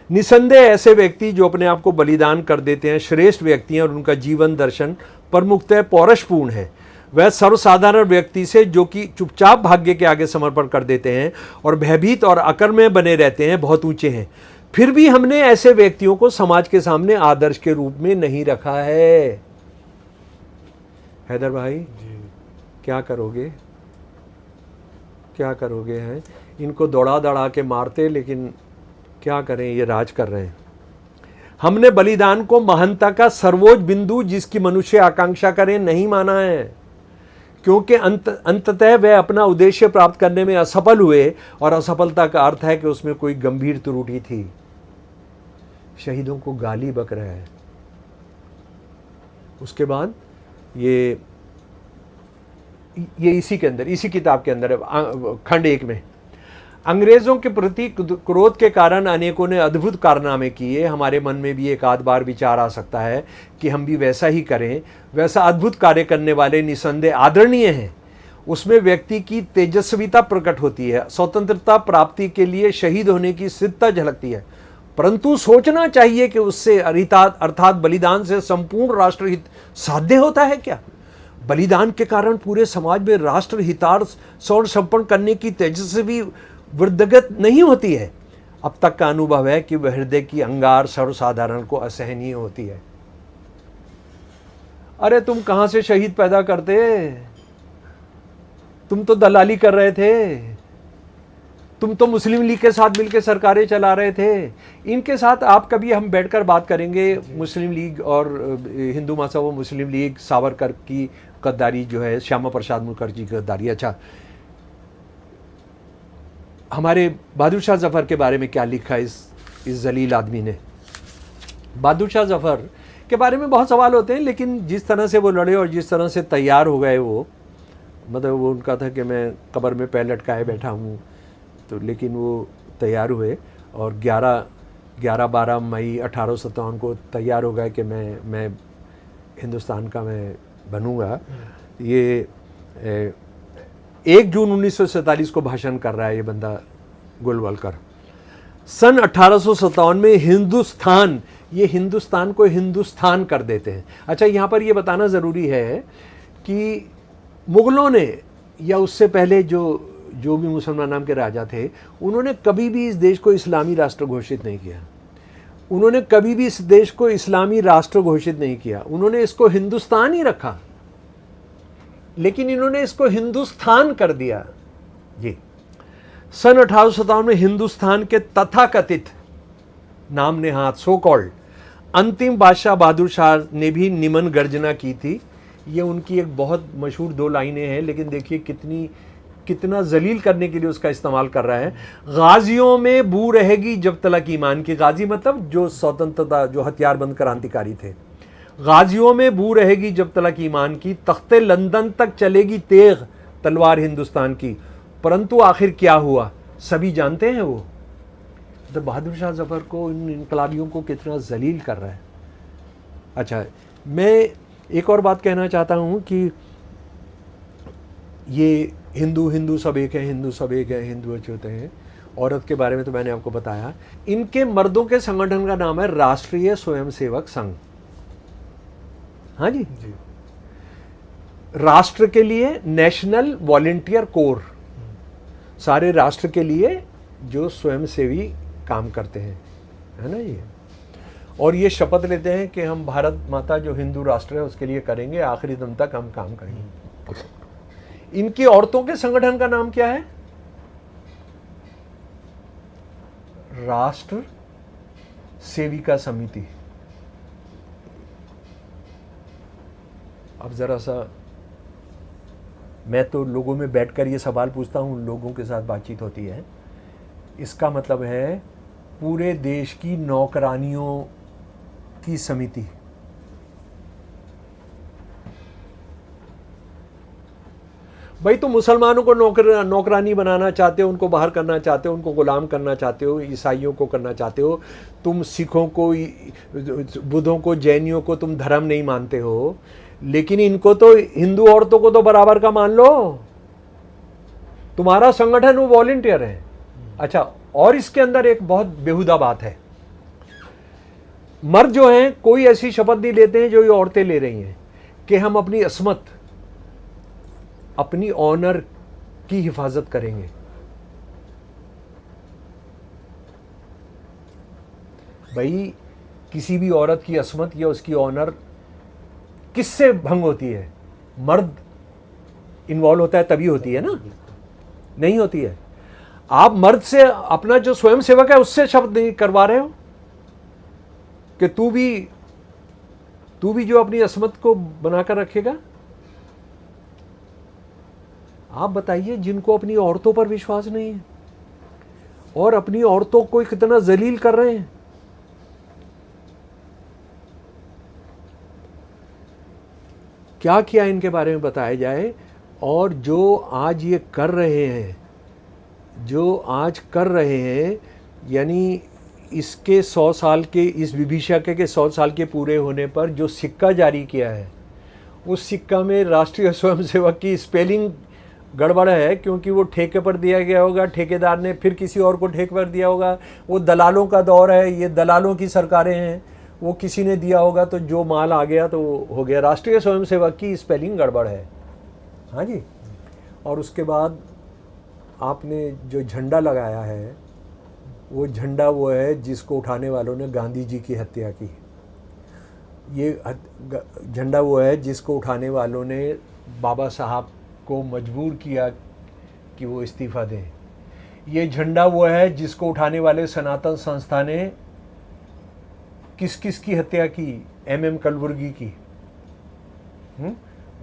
निसंदेह ऐसे व्यक्ति जो अपने आप को बलिदान कर देते हैं श्रेष्ठ व्यक्ति हैं और उनका जीवन दर्शन प्रमुखतः पौरुषपूर्ण है। वह सर्वसाधारण व्यक्ति से जो कि चुपचाप भाग्य के आगे समर्पण कर देते हैं और भयभीत और अकर्मण्य बने रहते हैं, बहुत ऊंचे हैं। फिर भी हमने ऐसे व्यक्तियों को समाज के सामने आदर्श के रूप में नहीं रखा है। हैदर भाई क्या करोगे, क्या करोगे? हैं इनको दौड़ा दौड़ा के मारते, लेकिन क्या करें, ये राज कर रहे हैं। हमने बलिदान को महानता का सर्वोच्च बिंदु जिसकी मनुष्य आकांक्षा करे नहीं माना है, क्योंकि अंततः वह अपना उद्देश्य प्राप्त करने में असफल हुए, और असफलता का अर्थ है कि उसमें कोई गंभीर त्रुटि थी। शहीदों को गाली बक रहा है। उसके बाद ये इसी के अंदर, इसी किताब के अंदर खंड 1 में, अंग्रेजों के प्रति क्रोध के कारण अनेकों ने अद्भुत कारनामे किए। हमारे मन में भी एक आध बार विचार आ सकता है कि हम भी वैसा ही करें। वैसा अद्भुत कार्य करने वाले निसंदेह आदरणीय हैं। उसमें व्यक्ति की तेजस्विता प्रकट होती है, स्वतंत्रता प्राप्ति के लिए शहीद होने की सिद्धता झलकती है। परंतु सोचना चाहिए कि उससे अर्थात बलिदान से संपूर्ण राष्ट्रहित साध्य होता है क्या? बलिदान के कारण पूरे समाज में राष्ट्र हितार्थ संपन्न करने की तेजस्वी वृद्धगत नहीं होती है। अब तक का अनुभव है कि वह हृदय की अंगार सर्वसाधारण को असहनीय होती है। अरे तुम कहां से शहीद पैदा करते? तुम तो दलाली कर रहे थे। तुम तो मुस्लिम लीग के साथ मिलकर सरकारें चला रहे थे। इनके साथ आप कभी हम बैठकर बात करेंगे, मुस्लिम लीग और हिंदू महासभा व मुस्लिम लीग, सावरकर की गद्दारी जो है, श्यामा प्रसाद मुखर्जी की गद्दारी। अच्छा, हमारे बहादुर शाह जफर के बारे में क्या लिखा इस जलील आदमी ने? बहादुर शाह जफर के बारे में बहुत सवाल होते हैं, लेकिन जिस तरह से वो लड़े और जिस तरह से तैयार हो गए वो, मतलब वो उनका था कि मैं कब्र में पैर लटकाए बैठा हूँ, तो लेकिन वो तैयार हुए और 11-12 मई 1857 को तैयार हो गए कि मैं हिंदुस्तान का मैं बनूंगा। ये 1 जून 1947 को भाषण कर रहा है ये बंदा गोलवलकर। सन 1857 में हिंदुस्तान, ये हिंदुस्तान को हिंदुस्तान कर देते हैं। अच्छा, यहाँ पर ये बताना ज़रूरी है कि मुग़लों ने या उससे पहले जो भी मुसलमान नाम के राजा थे, उन्होंने कभी भी इस देश को इस्लामी राष्ट्र घोषित नहीं किया। उन्होंने कभी भी इस देश को इस्लामी राष्ट्र घोषित नहीं किया। उन्होंने इसको हिंदुस्तान ही रखा, लेकिन इन्होंने इसको हिंदुस्तान कर दिया। जी, सन 1857 में हिंदुस्तान के तथाकथित नाम नेहात सो कॉल्ड अंतिम बादशाह बहादुर शाह ने भी निमन गर्जना की थी। ये उनकी एक बहुत मशहूर 2 लाइनें हैं, लेकिन देखिए कितना जलील करने के लिए उसका इस्तेमाल कर रहा है। गाजियों में बू रहेगी जब तलक ईमान की। गाजी मतलब जो स्वतंत्रता, जो हथियारबंद क्रांतिकारी थे। गाजियों में बू रहेगी जब तलक ईमान की, तख्ते लंदन तक चलेगी तेग तलवार हिंदुस्तान की। परंतु आखिर क्या हुआ सभी जानते हैं। वो तो बहादुर शाह जफर को, इन इनकलाबियों को कितना जलील कर रहा है। अच्छा, मैं एक और बात कहना चाहता हूँ कि ये हिंदू सब एक है, हिंदू सब एक है, हिंदू अच्छे होते हैं। औरत के बारे में तो मैंने आपको बताया। इनके मर्दों के संगठन का नाम है राष्ट्रीय स्वयंसेवक संघ। हाँ जी, राष्ट्र के लिए नेशनल वॉलंटियर कोर, सारे राष्ट्र के लिए जो स्वयंसेवी काम करते हैं, है ना ये। और ये शपथ लेते हैं कि हम भारत माता जो हिंदू राष्ट्र है उसके लिए करेंगे, आखिरी दम तक हम काम करेंगे। इनकी औरतों के संगठन का नाम क्या है? राष्ट्र सेविका समिति। अब जरा सा मैं तो लोगों में बैठकर ये सवाल पूछता हूँ, लोगों के साथ बातचीत होती है, इसका मतलब है पूरे देश की नौकरानियों की समिति। भाई तुम मुसलमानों को नौकरानी बनाना चाहते हो, उनको बाहर करना चाहते हो, उनको गुलाम करना चाहते हो, ईसाइयों को करना चाहते हो, तुम सिखों को, बुद्धों को, जैनियों को तुम धर्म नहीं मानते हो, लेकिन इनको तो, हिंदू औरतों को तो बराबर का मान लो। तुम्हारा संगठन वो वॉलंटियर है। अच्छा, और इसके अंदर एक बहुत बेहुदा बात है, मर्द जो हैं कोई ऐसी शपथ नहीं लेते हैं जो ये औरतें ले रही हैं कि हम अपनी अस्मत, अपनी ऑनर की हिफाजत करेंगे। भाई किसी भी औरत की अस्मत या उसकी ऑनर किससे भंग होती है? मर्द इन्वॉल्व होता है तभी होती है ना, नहीं होती है। आप मर्द से अपना जो स्वयं सेवक है उससे शब्द नहीं करवा रहे हो कि तू भी जो अपनी अस्मत को बनाकर रखेगा। आप बताइए, जिनको अपनी औरतों पर विश्वास नहीं है और अपनी औरतों को कितना जलील कर रहे हैं। क्या किया इनके बारे में बताया जाए। और जो आज ये कर रहे हैं, यानी इसके 100 साल के, इस विभीषक के 100 साल के पूरे होने पर जो सिक्का जारी किया है, उस सिक्का में राष्ट्रीय स्वयंसेवक की स्पेलिंग गड़बड़ है, क्योंकि वो ठेके पर दिया गया होगा, ठेकेदार ने फिर किसी और को ठेके पर दिया होगा। वो दलालों का दौर है, ये दलालों की सरकारें हैं, वो किसी ने दिया होगा तो जो माल आ गया तो हो गया। राष्ट्रीय स्वयंसेवक की स्पेलिंग गड़बड़ है। हाँ जी। और उसके बाद आपने जो झंडा लगाया है, वो झंडा वो है जिसको उठाने वालों ने गांधी जी की हत्या की। ये झंडा वो है जिसको उठाने वालों ने बाबा साहब को मजबूर किया कि वो इस्तीफ़ा दें। ये झंडा वो है जिसको उठाने वाले सनातन संस्था ने किस किस की हत्या की? MM कलबुर्गी की,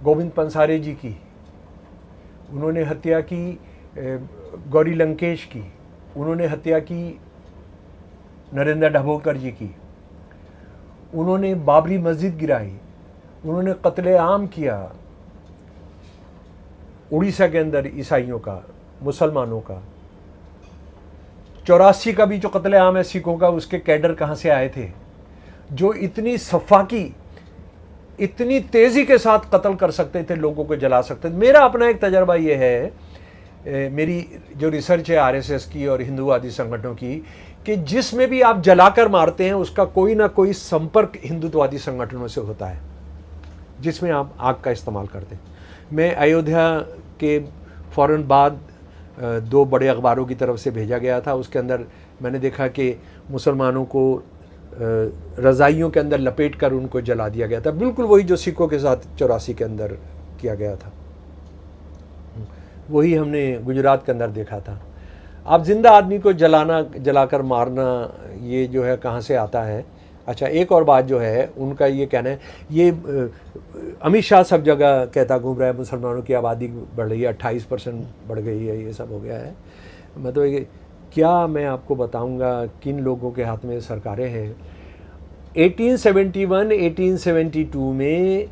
गोविंद पंसारे जी की, उन्होंने हत्या की गौरी लंकेश की, उन्होंने हत्या की नरेंद्र ढाबोकर जी की, उन्होंने बाबरी मस्जिद गिराई, उन्होंने कत्लेआम किया उड़ीसा के अंदर ईसाइयों का, मुसलमानों का। 84 का भी जो कत्लेआम है सिखों का, उसके कैडर कहाँ से आए थे जो इतनी सफाकी, इतनी तेज़ी के साथ कत्ल कर सकते थे, लोगों को जला सकते थे। मेरा अपना एक तजर्बा ये है, मेरी जो रिसर्च है RSS की और हिंदूवादी संगठनों की, कि जिसमें भी आप जलाकर मारते हैं उसका कोई ना कोई संपर्क हिंदुत्ववादी संगठनों से होता है, जिसमें आप आग का इस्तेमाल करते हैं। मैं अयोध्या के फ़ौरन बाद 2 बड़े अखबारों की तरफ से भेजा गया था, उसके अंदर मैंने देखा कि मुसलमानों को रज़ाइयों के अंदर लपेट कर उनको जला दिया गया था, बिल्कुल वही जो सिखों के साथ 84 के अंदर किया गया था। वही हमने गुजरात के अंदर देखा था। आप जिंदा आदमी को जलाकर मारना, ये जो है कहाँ से आता है। अच्छा, एक और बात जो है उनका ये कहना है, ये अमित शाह सब जगह कहता घूम रहा है मुसलमानों की आबादी बढ़ रही है, 28% बढ़ गई है, ये सब हो गया है। मतलब क्या मैं आपको बताऊंगा किन लोगों के हाथ में सरकारें हैं। 1871-1872 में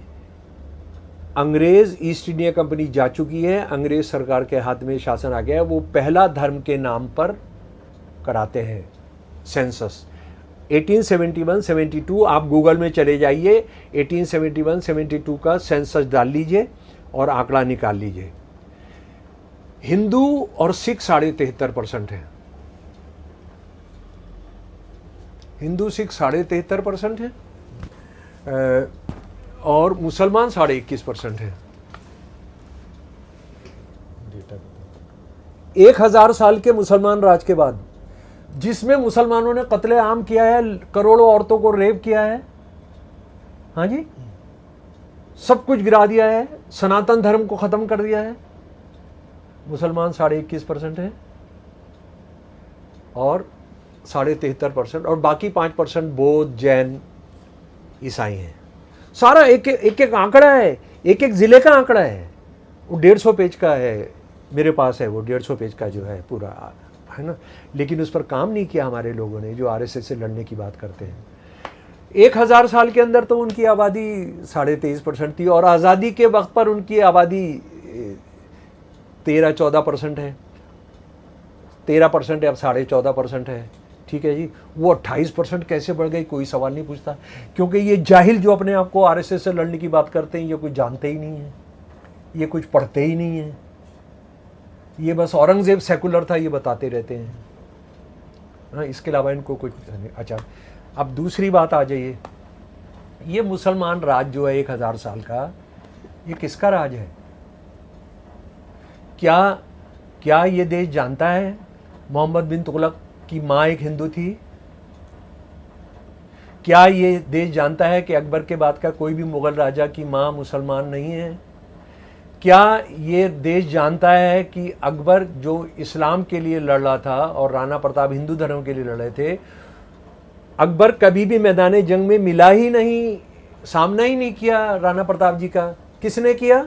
अंग्रेज़ ईस्ट इंडिया कंपनी जा चुकी है, अंग्रेज़ सरकार के हाथ में शासन आ गया है। वो पहला धर्म के नाम पर कराते हैं सेंसस। 1871-72 आप गूगल में चले जाइए, 1871-72 का सेंसस डाल लीजिए और आंकड़ा निकाल लीजिए। हिंदू और सिख 73.5% है, हिंदू सिख 73.5% है, और मुसलमान 21.5% है। 1000 साल के मुसलमान राज के बाद, जिसमें मुसलमानों ने कत्लेआम किया है, करोड़ों औरतों को रेप किया है, हाँ जी, सब कुछ गिरा दिया है, सनातन धर्म को खत्म कर दिया है। मुसलमान 21.5% हैं और 73.5% और बाकी 5% बौद्ध, जैन, ईसाई हैं। सारा एक एक आंकड़ा है, एक एक ज़िले का आंकड़ा है। वो 150 पेज का है, मेरे पास है वो 150 पेज का जो है पूरा, है ना। लेकिन उस पर काम नहीं किया हमारे लोगों ने, जो आरएसएस से लड़ने की बात करते हैं। 1000 साल के अंदर तो उनकी आबादी 23.5% थी और आज़ादी के वक्त पर उनकी आबादी 13-14% है, 13% है, अब 14.5% है। ठीक है जी, वो 28% कैसे बढ़ गई, कोई सवाल नहीं पूछता, क्योंकि ये जाहिल जो अपने आप को आरएसएस से लड़ने की बात करते हैं, ये कुछ जानते ही नहीं है, ये कुछ पढ़ते ही नहीं है, ये बस औरंगज़ेब सेकुलर था ये बताते रहते हैं। हाँ, इसके अलावा इनको कुछ नहीं। अच्छा, अब दूसरी बात आ जाइए, ये मुसलमान राज जो है 1000 साल का, ये किसका राज है? क्या ये देश जानता है मोहम्मद बिन तुगलक की माँ एक हिंदू थी? क्या ये देश जानता है कि अकबर के बाद का कोई भी मुगल राजा की माँ मुसलमान नहीं है? क्या ये देश जानता है कि अकबर जो इस्लाम के लिए लड़ रहा था और राणा प्रताप हिंदू धर्म के लिए लड़ रहे थे, अकबर कभी भी मैदान जंग में मिला ही नहीं, सामना ही नहीं किया राणा प्रताप जी का। किसने किया?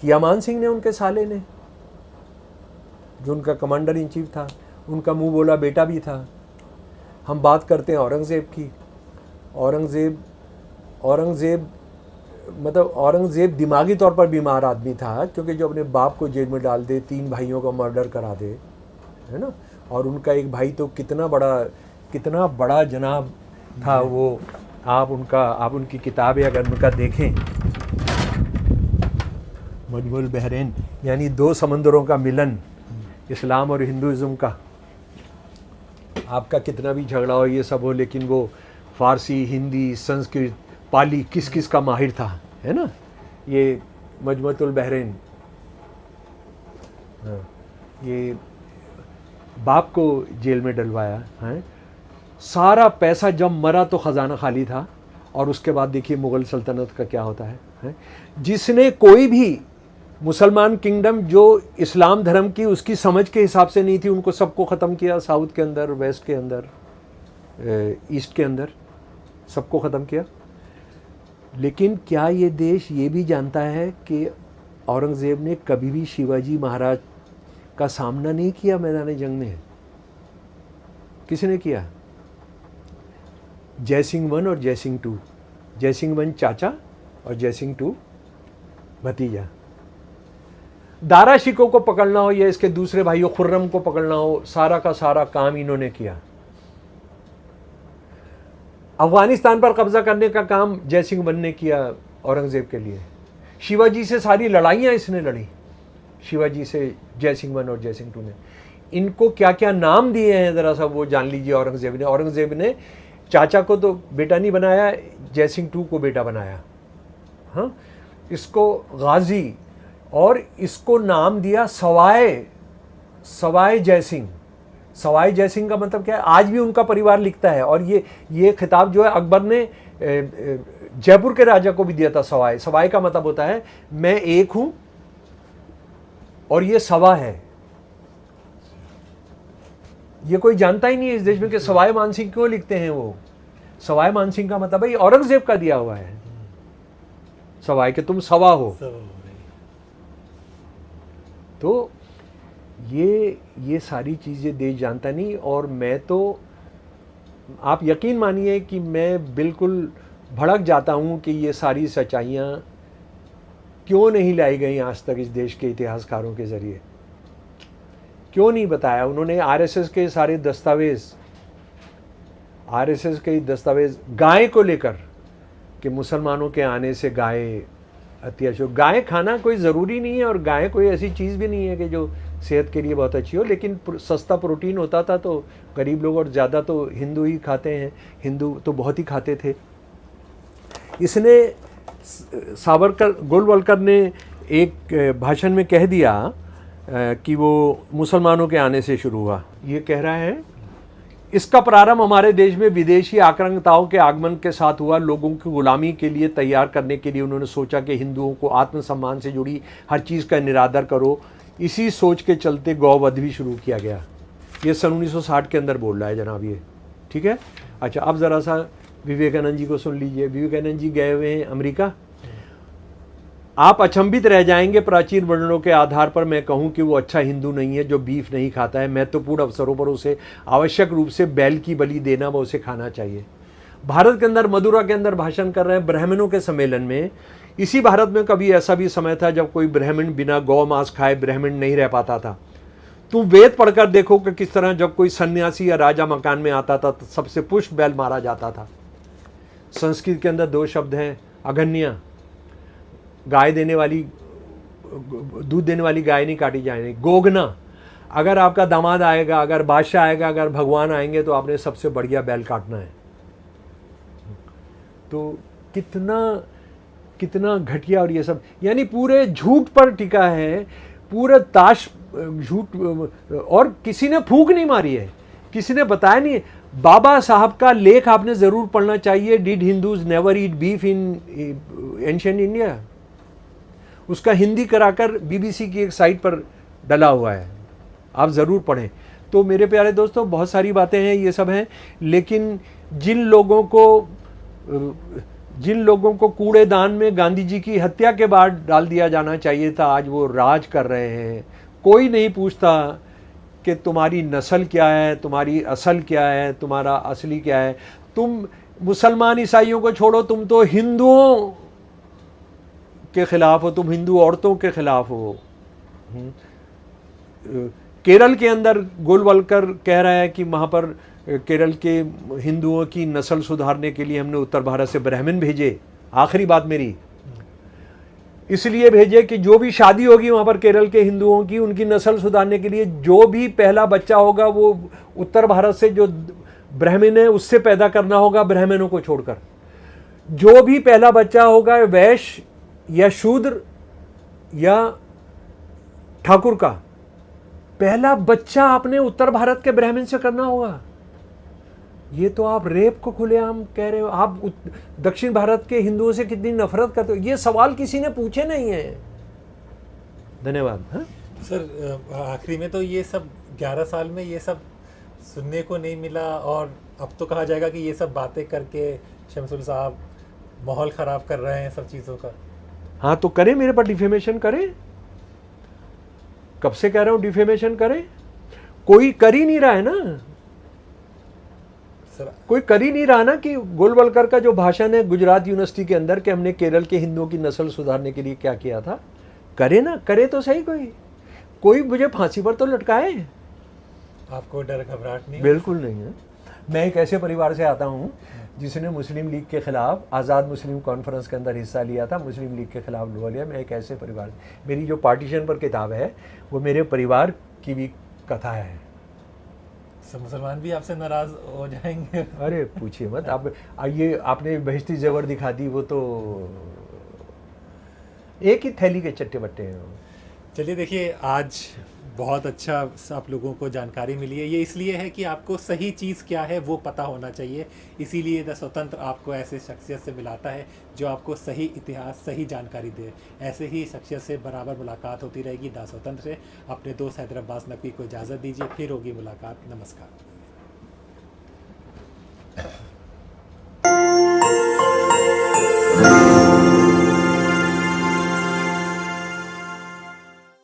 किया मान सिंह ने, उनके साले ने, जो उनका कमांडर इन चीफ था, उनका मुंह बोला बेटा भी था। हम बात करते हैं औरंगज़ेब की। औरंगज़ेब दिमागी तौर पर बीमार आदमी था, क्योंकि जो अपने बाप को जेल में डाल दे, 3 भाइयों का मर्डर करा दे, है ना, और उनका एक भाई तो कितना बड़ा जनाब था वो। आप उनकी किताबें अगर उनका देखें, मजमुल बहरैन, यानी 2 समंदरों का मिलन, इस्लाम और हिंदुइज़्म का। आपका कितना भी झगड़ा हो, ये सब हो, लेकिन वो फ़ारसी, हिंदी, संस्कृत, पाली किस किस का माहिर था, है ना। ये मजमुअतुल बहरैन, ये बाप को जेल में डलवाया है। सारा पैसा जब मरा तो ख़जाना खाली था, और उसके बाद देखिए मुग़ल सल्तनत का क्या होता है। जिसने कोई भी मुसलमान किंगडम जो इस्लाम धर्म की उसकी समझ के हिसाब से नहीं थी, उनको सबको ख़त्म किया। साउथ के अंदर, वेस्ट के अंदर, ईस्ट के अंदर, सबको ख़त्म किया। लेकिन क्या ये देश ये भी जानता है कि औरंगज़ेब ने कभी भी शिवाजी महाराज का सामना नहीं किया मैदान जंग में? किसने किया? जयसिंह 1 और जयसिंह 2। जयसिंह 1 चाचा और जयसिंह 2 भतीजा। दारा शिकोह को पकड़ना हो या इसके दूसरे भाइयों खुर्रम को पकड़ना हो, सारा का सारा काम इन्होंने किया। अफगानिस्तान पर कब्जा करने का काम जयसिंह 1 ने किया औरंगज़ेब के लिए। शिवाजी से सारी लड़ाइयाँ इसने लड़ी, शिवाजी से जयसिंह 1 और जयसिंह 2 ने। इनको क्या क्या नाम दिए हैं ज़रा सा वो जान लीजिए। औरंगज़ेब ने चाचा को तो बेटा नहीं बनाया, जयसिंह 2 को बेटा बनाया। हाँ, इसको गाजी, और इसको नाम दिया सवाई जयसिंह। सवाई जयसिंह का मतलब क्या है? आज भी उनका परिवार लिखता है। और ये खिताब जो है अकबर ने जयपुर के राजा को भी दिया था। सवाई का मतलब होता है मैं एक हूं और ये सवा है। ये कोई जानता ही नहीं है इस देश में कि सवाई मानसिंह क्यों लिखते हैं। वो सवाई मानसिंह का मतलब भाई औरंगज़ेब का दिया हुआ है, सवाई के तुम सवा हो। तो ये सारी चीज़ें देश जानता नहीं। और मैं तो, आप यकीन मानिए कि मैं बिल्कुल भड़क जाता हूँ कि ये सारी सच्चाइयाँ क्यों नहीं लाई गई आज तक इस देश के इतिहासकारों के ज़रिए, क्यों नहीं बताया उन्होंने। आरएसएस के सारे दस्तावेज गाय को लेकर कि मुसलमानों के आने से गाय अत्याचार, गाय खाना कोई ज़रूरी नहीं है, और गाय कोई ऐसी चीज़ भी नहीं है कि जो सेहत के लिए बहुत अच्छी हो, लेकिन सस्ता प्रोटीन होता था तो गरीब लोग, और ज़्यादा तो हिंदू ही खाते हैं, हिंदू तो बहुत ही खाते थे। इसने गोलवलकर ने एक भाषण में कह दिया कि वो मुसलमानों के आने से शुरू हुआ। ये कह रहा है इसका प्रारंभ हमारे देश में विदेशी आक्रामकताओं के आगमन के साथ हुआ। लोगों की गुलामी के लिए तैयार करने के लिए उन्होंने सोचा कि हिंदुओं को आत्मसम्मान से जुड़ी हर चीज़ का निरादर करो। इसी सोच के चलते गौवध भी शुरू किया गया। ये सन 1960 के अंदर बोल रहा है जनाब ये, ठीक है। अच्छा, अब ज़रा सा विवेकानंद जी को सुन लीजिए। विवेकानंद जी गए हुए हैं अमेरिका। आप अचंभित रह जाएंगे प्राचीन वर्णनों के आधार पर मैं कहूं कि वो अच्छा हिंदू नहीं है जो बीफ नहीं खाता है। महत्वपूर्ण अवसरों पर उसे आवश्यक रूप से बैल की बलि देना व उसे खाना चाहिए। भारत के अंदर मदुरा के अंदर भाषण कर रहे हैं ब्राह्मणों के सम्मेलन में। इसी भारत में कभी ऐसा भी समय था जब कोई ब्राह्मण बिना गौ मांस खाए ब्राह्मण नहीं रह पाता था। तुम वेद पढ़कर देखो कि किस तरह जब कोई सन्यासी या राजा मकान में आता था तो सबसे पुष्ट बैल मारा जाता था। संस्कृत के अंदर 2 शब्द हैं, अगन्या, गाय देने वाली, दूध देने वाली गाय नहीं काटी जाएगी। गोगना, अगर आपका दामाद आएगा, अगर बादशाह आएगा, अगर भगवान आएंगे तो आपने सबसे बढ़िया बैल काटना है। तो कितना कितना घटिया। और ये सब यानी पूरे झूठ पर टिका है, पूरे ताश झूठ। और किसी ने फूंक नहीं मारी है, किसी ने बताया नहीं। बाबा साहब का लेख आपने ज़रूर पढ़ना चाहिए, did Hindus never eat beef in ancient India. उसका हिंदी कराकर बीबीसी की एक साइट पर डला हुआ है, आप ज़रूर पढ़ें। तो मेरे प्यारे दोस्तों, बहुत सारी बातें हैं, ये सब हैं, लेकिन जिन लोगों को कूड़ेदान में गांधी जी की हत्या के बाद डाल दिया जाना चाहिए था, आज वो राज कर रहे हैं। कोई नहीं पूछता कि तुम्हारी नस्ल क्या है, तुम्हारी असल क्या है, तुम्हारा असली क्या है। तुम मुसलमान ईसाइयों को छोड़ो, तुम तो हिंदुओं के खिलाफ हो, तुम हिंदू औरतों के खिलाफ हो। केरल के अंदर गोलवलकर कह रहा है कि वहाँ पर केरल के हिंदुओं की नस्ल सुधारने के लिए हमने उत्तर भारत से ब्राह्मण भेजे। आखिरी बात मेरी, इसलिए भेजे कि जो भी शादी होगी वहाँ पर केरल के हिंदुओं की, उनकी नस्ल सुधारने के लिए जो भी पहला बच्चा होगा वो उत्तर भारत से जो ब्राह्मण है उससे पैदा करना होगा, ब्राह्मणों को छोड़कर। जो भी पहला बच्चा होगा वैश्य या शूद्र या ठाकुर का, पहला बच्चा आपने उत्तर भारत के ब्राह्मण से करना होगा। ये तो आप रेप को खुलेआम कह रहे हो। आप दक्षिण भारत के हिंदुओं से कितनी नफरत करते हो, ये सवाल किसी ने पूछे नहीं है। धन्यवाद। हाँ सर, आखिरी में तो ये सब 11 साल में ये सब सुनने को नहीं मिला, और अब तो कहा जाएगा कि ये सब बातें करके शमसुल साहब माहौल ख़राब कर रहे हैं सब चीज़ों का। हाँ, तो करें, मेरे पर डिफेमेशन करें। कब से कह रहा हूँ डिफेमेशन करें, कोई कर ही नहीं रहा है ना। कोई कर ही नहीं रहा ना कि गोलवलकर का जो भाषण है गुजरात यूनिवर्सिटी के अंदर कि हमने केरल के हिंदुओं की नस्ल सुधारने के लिए क्या किया था, करे ना, करे तो सही। कोई मुझे फांसी पर तो लटकाए। आपको डर घबराहट नहीं? बिल्कुल नहीं है। मैं एक ऐसे परिवार से आता हूँ जिसने मुस्लिम लीग के खिलाफ आज़ाद मुस्लिम कॉन्फ्रेंस के अंदर हिस्सा लिया था, मुस्लिम लीग के खिलाफ लड़ा लिया। मैं एक ऐसे परिवार, मेरी जो पार्टीशन पर किताब है वो मेरे परिवार की भी कथा है। सब मुसलमान भी आपसे नाराज हो जाएंगे। अरे पूछिए मत आप। ये आपने बहिश्ती ज़ेवर दिखा दी, वो तो एक ही थैली के चट्टे बट्टे हैं। चलिए देखिए, आज बहुत अच्छा आप लोगों को जानकारी मिली है। ये इसलिए है कि आपको सही चीज़ क्या है वो पता होना चाहिए, इसीलिए द स्वतंत्र आपको ऐसे शख्सियत से मिलाता है जो आपको सही इतिहास, सही जानकारी दे। ऐसे ही शख्सियत से बराबर मुलाकात होती रहेगी द स्वतंत्र से। अपने दोस्त हैदर अब्बास नकवी को इजाज़त दीजिए, फिर होगी मुलाकात। नमस्कार।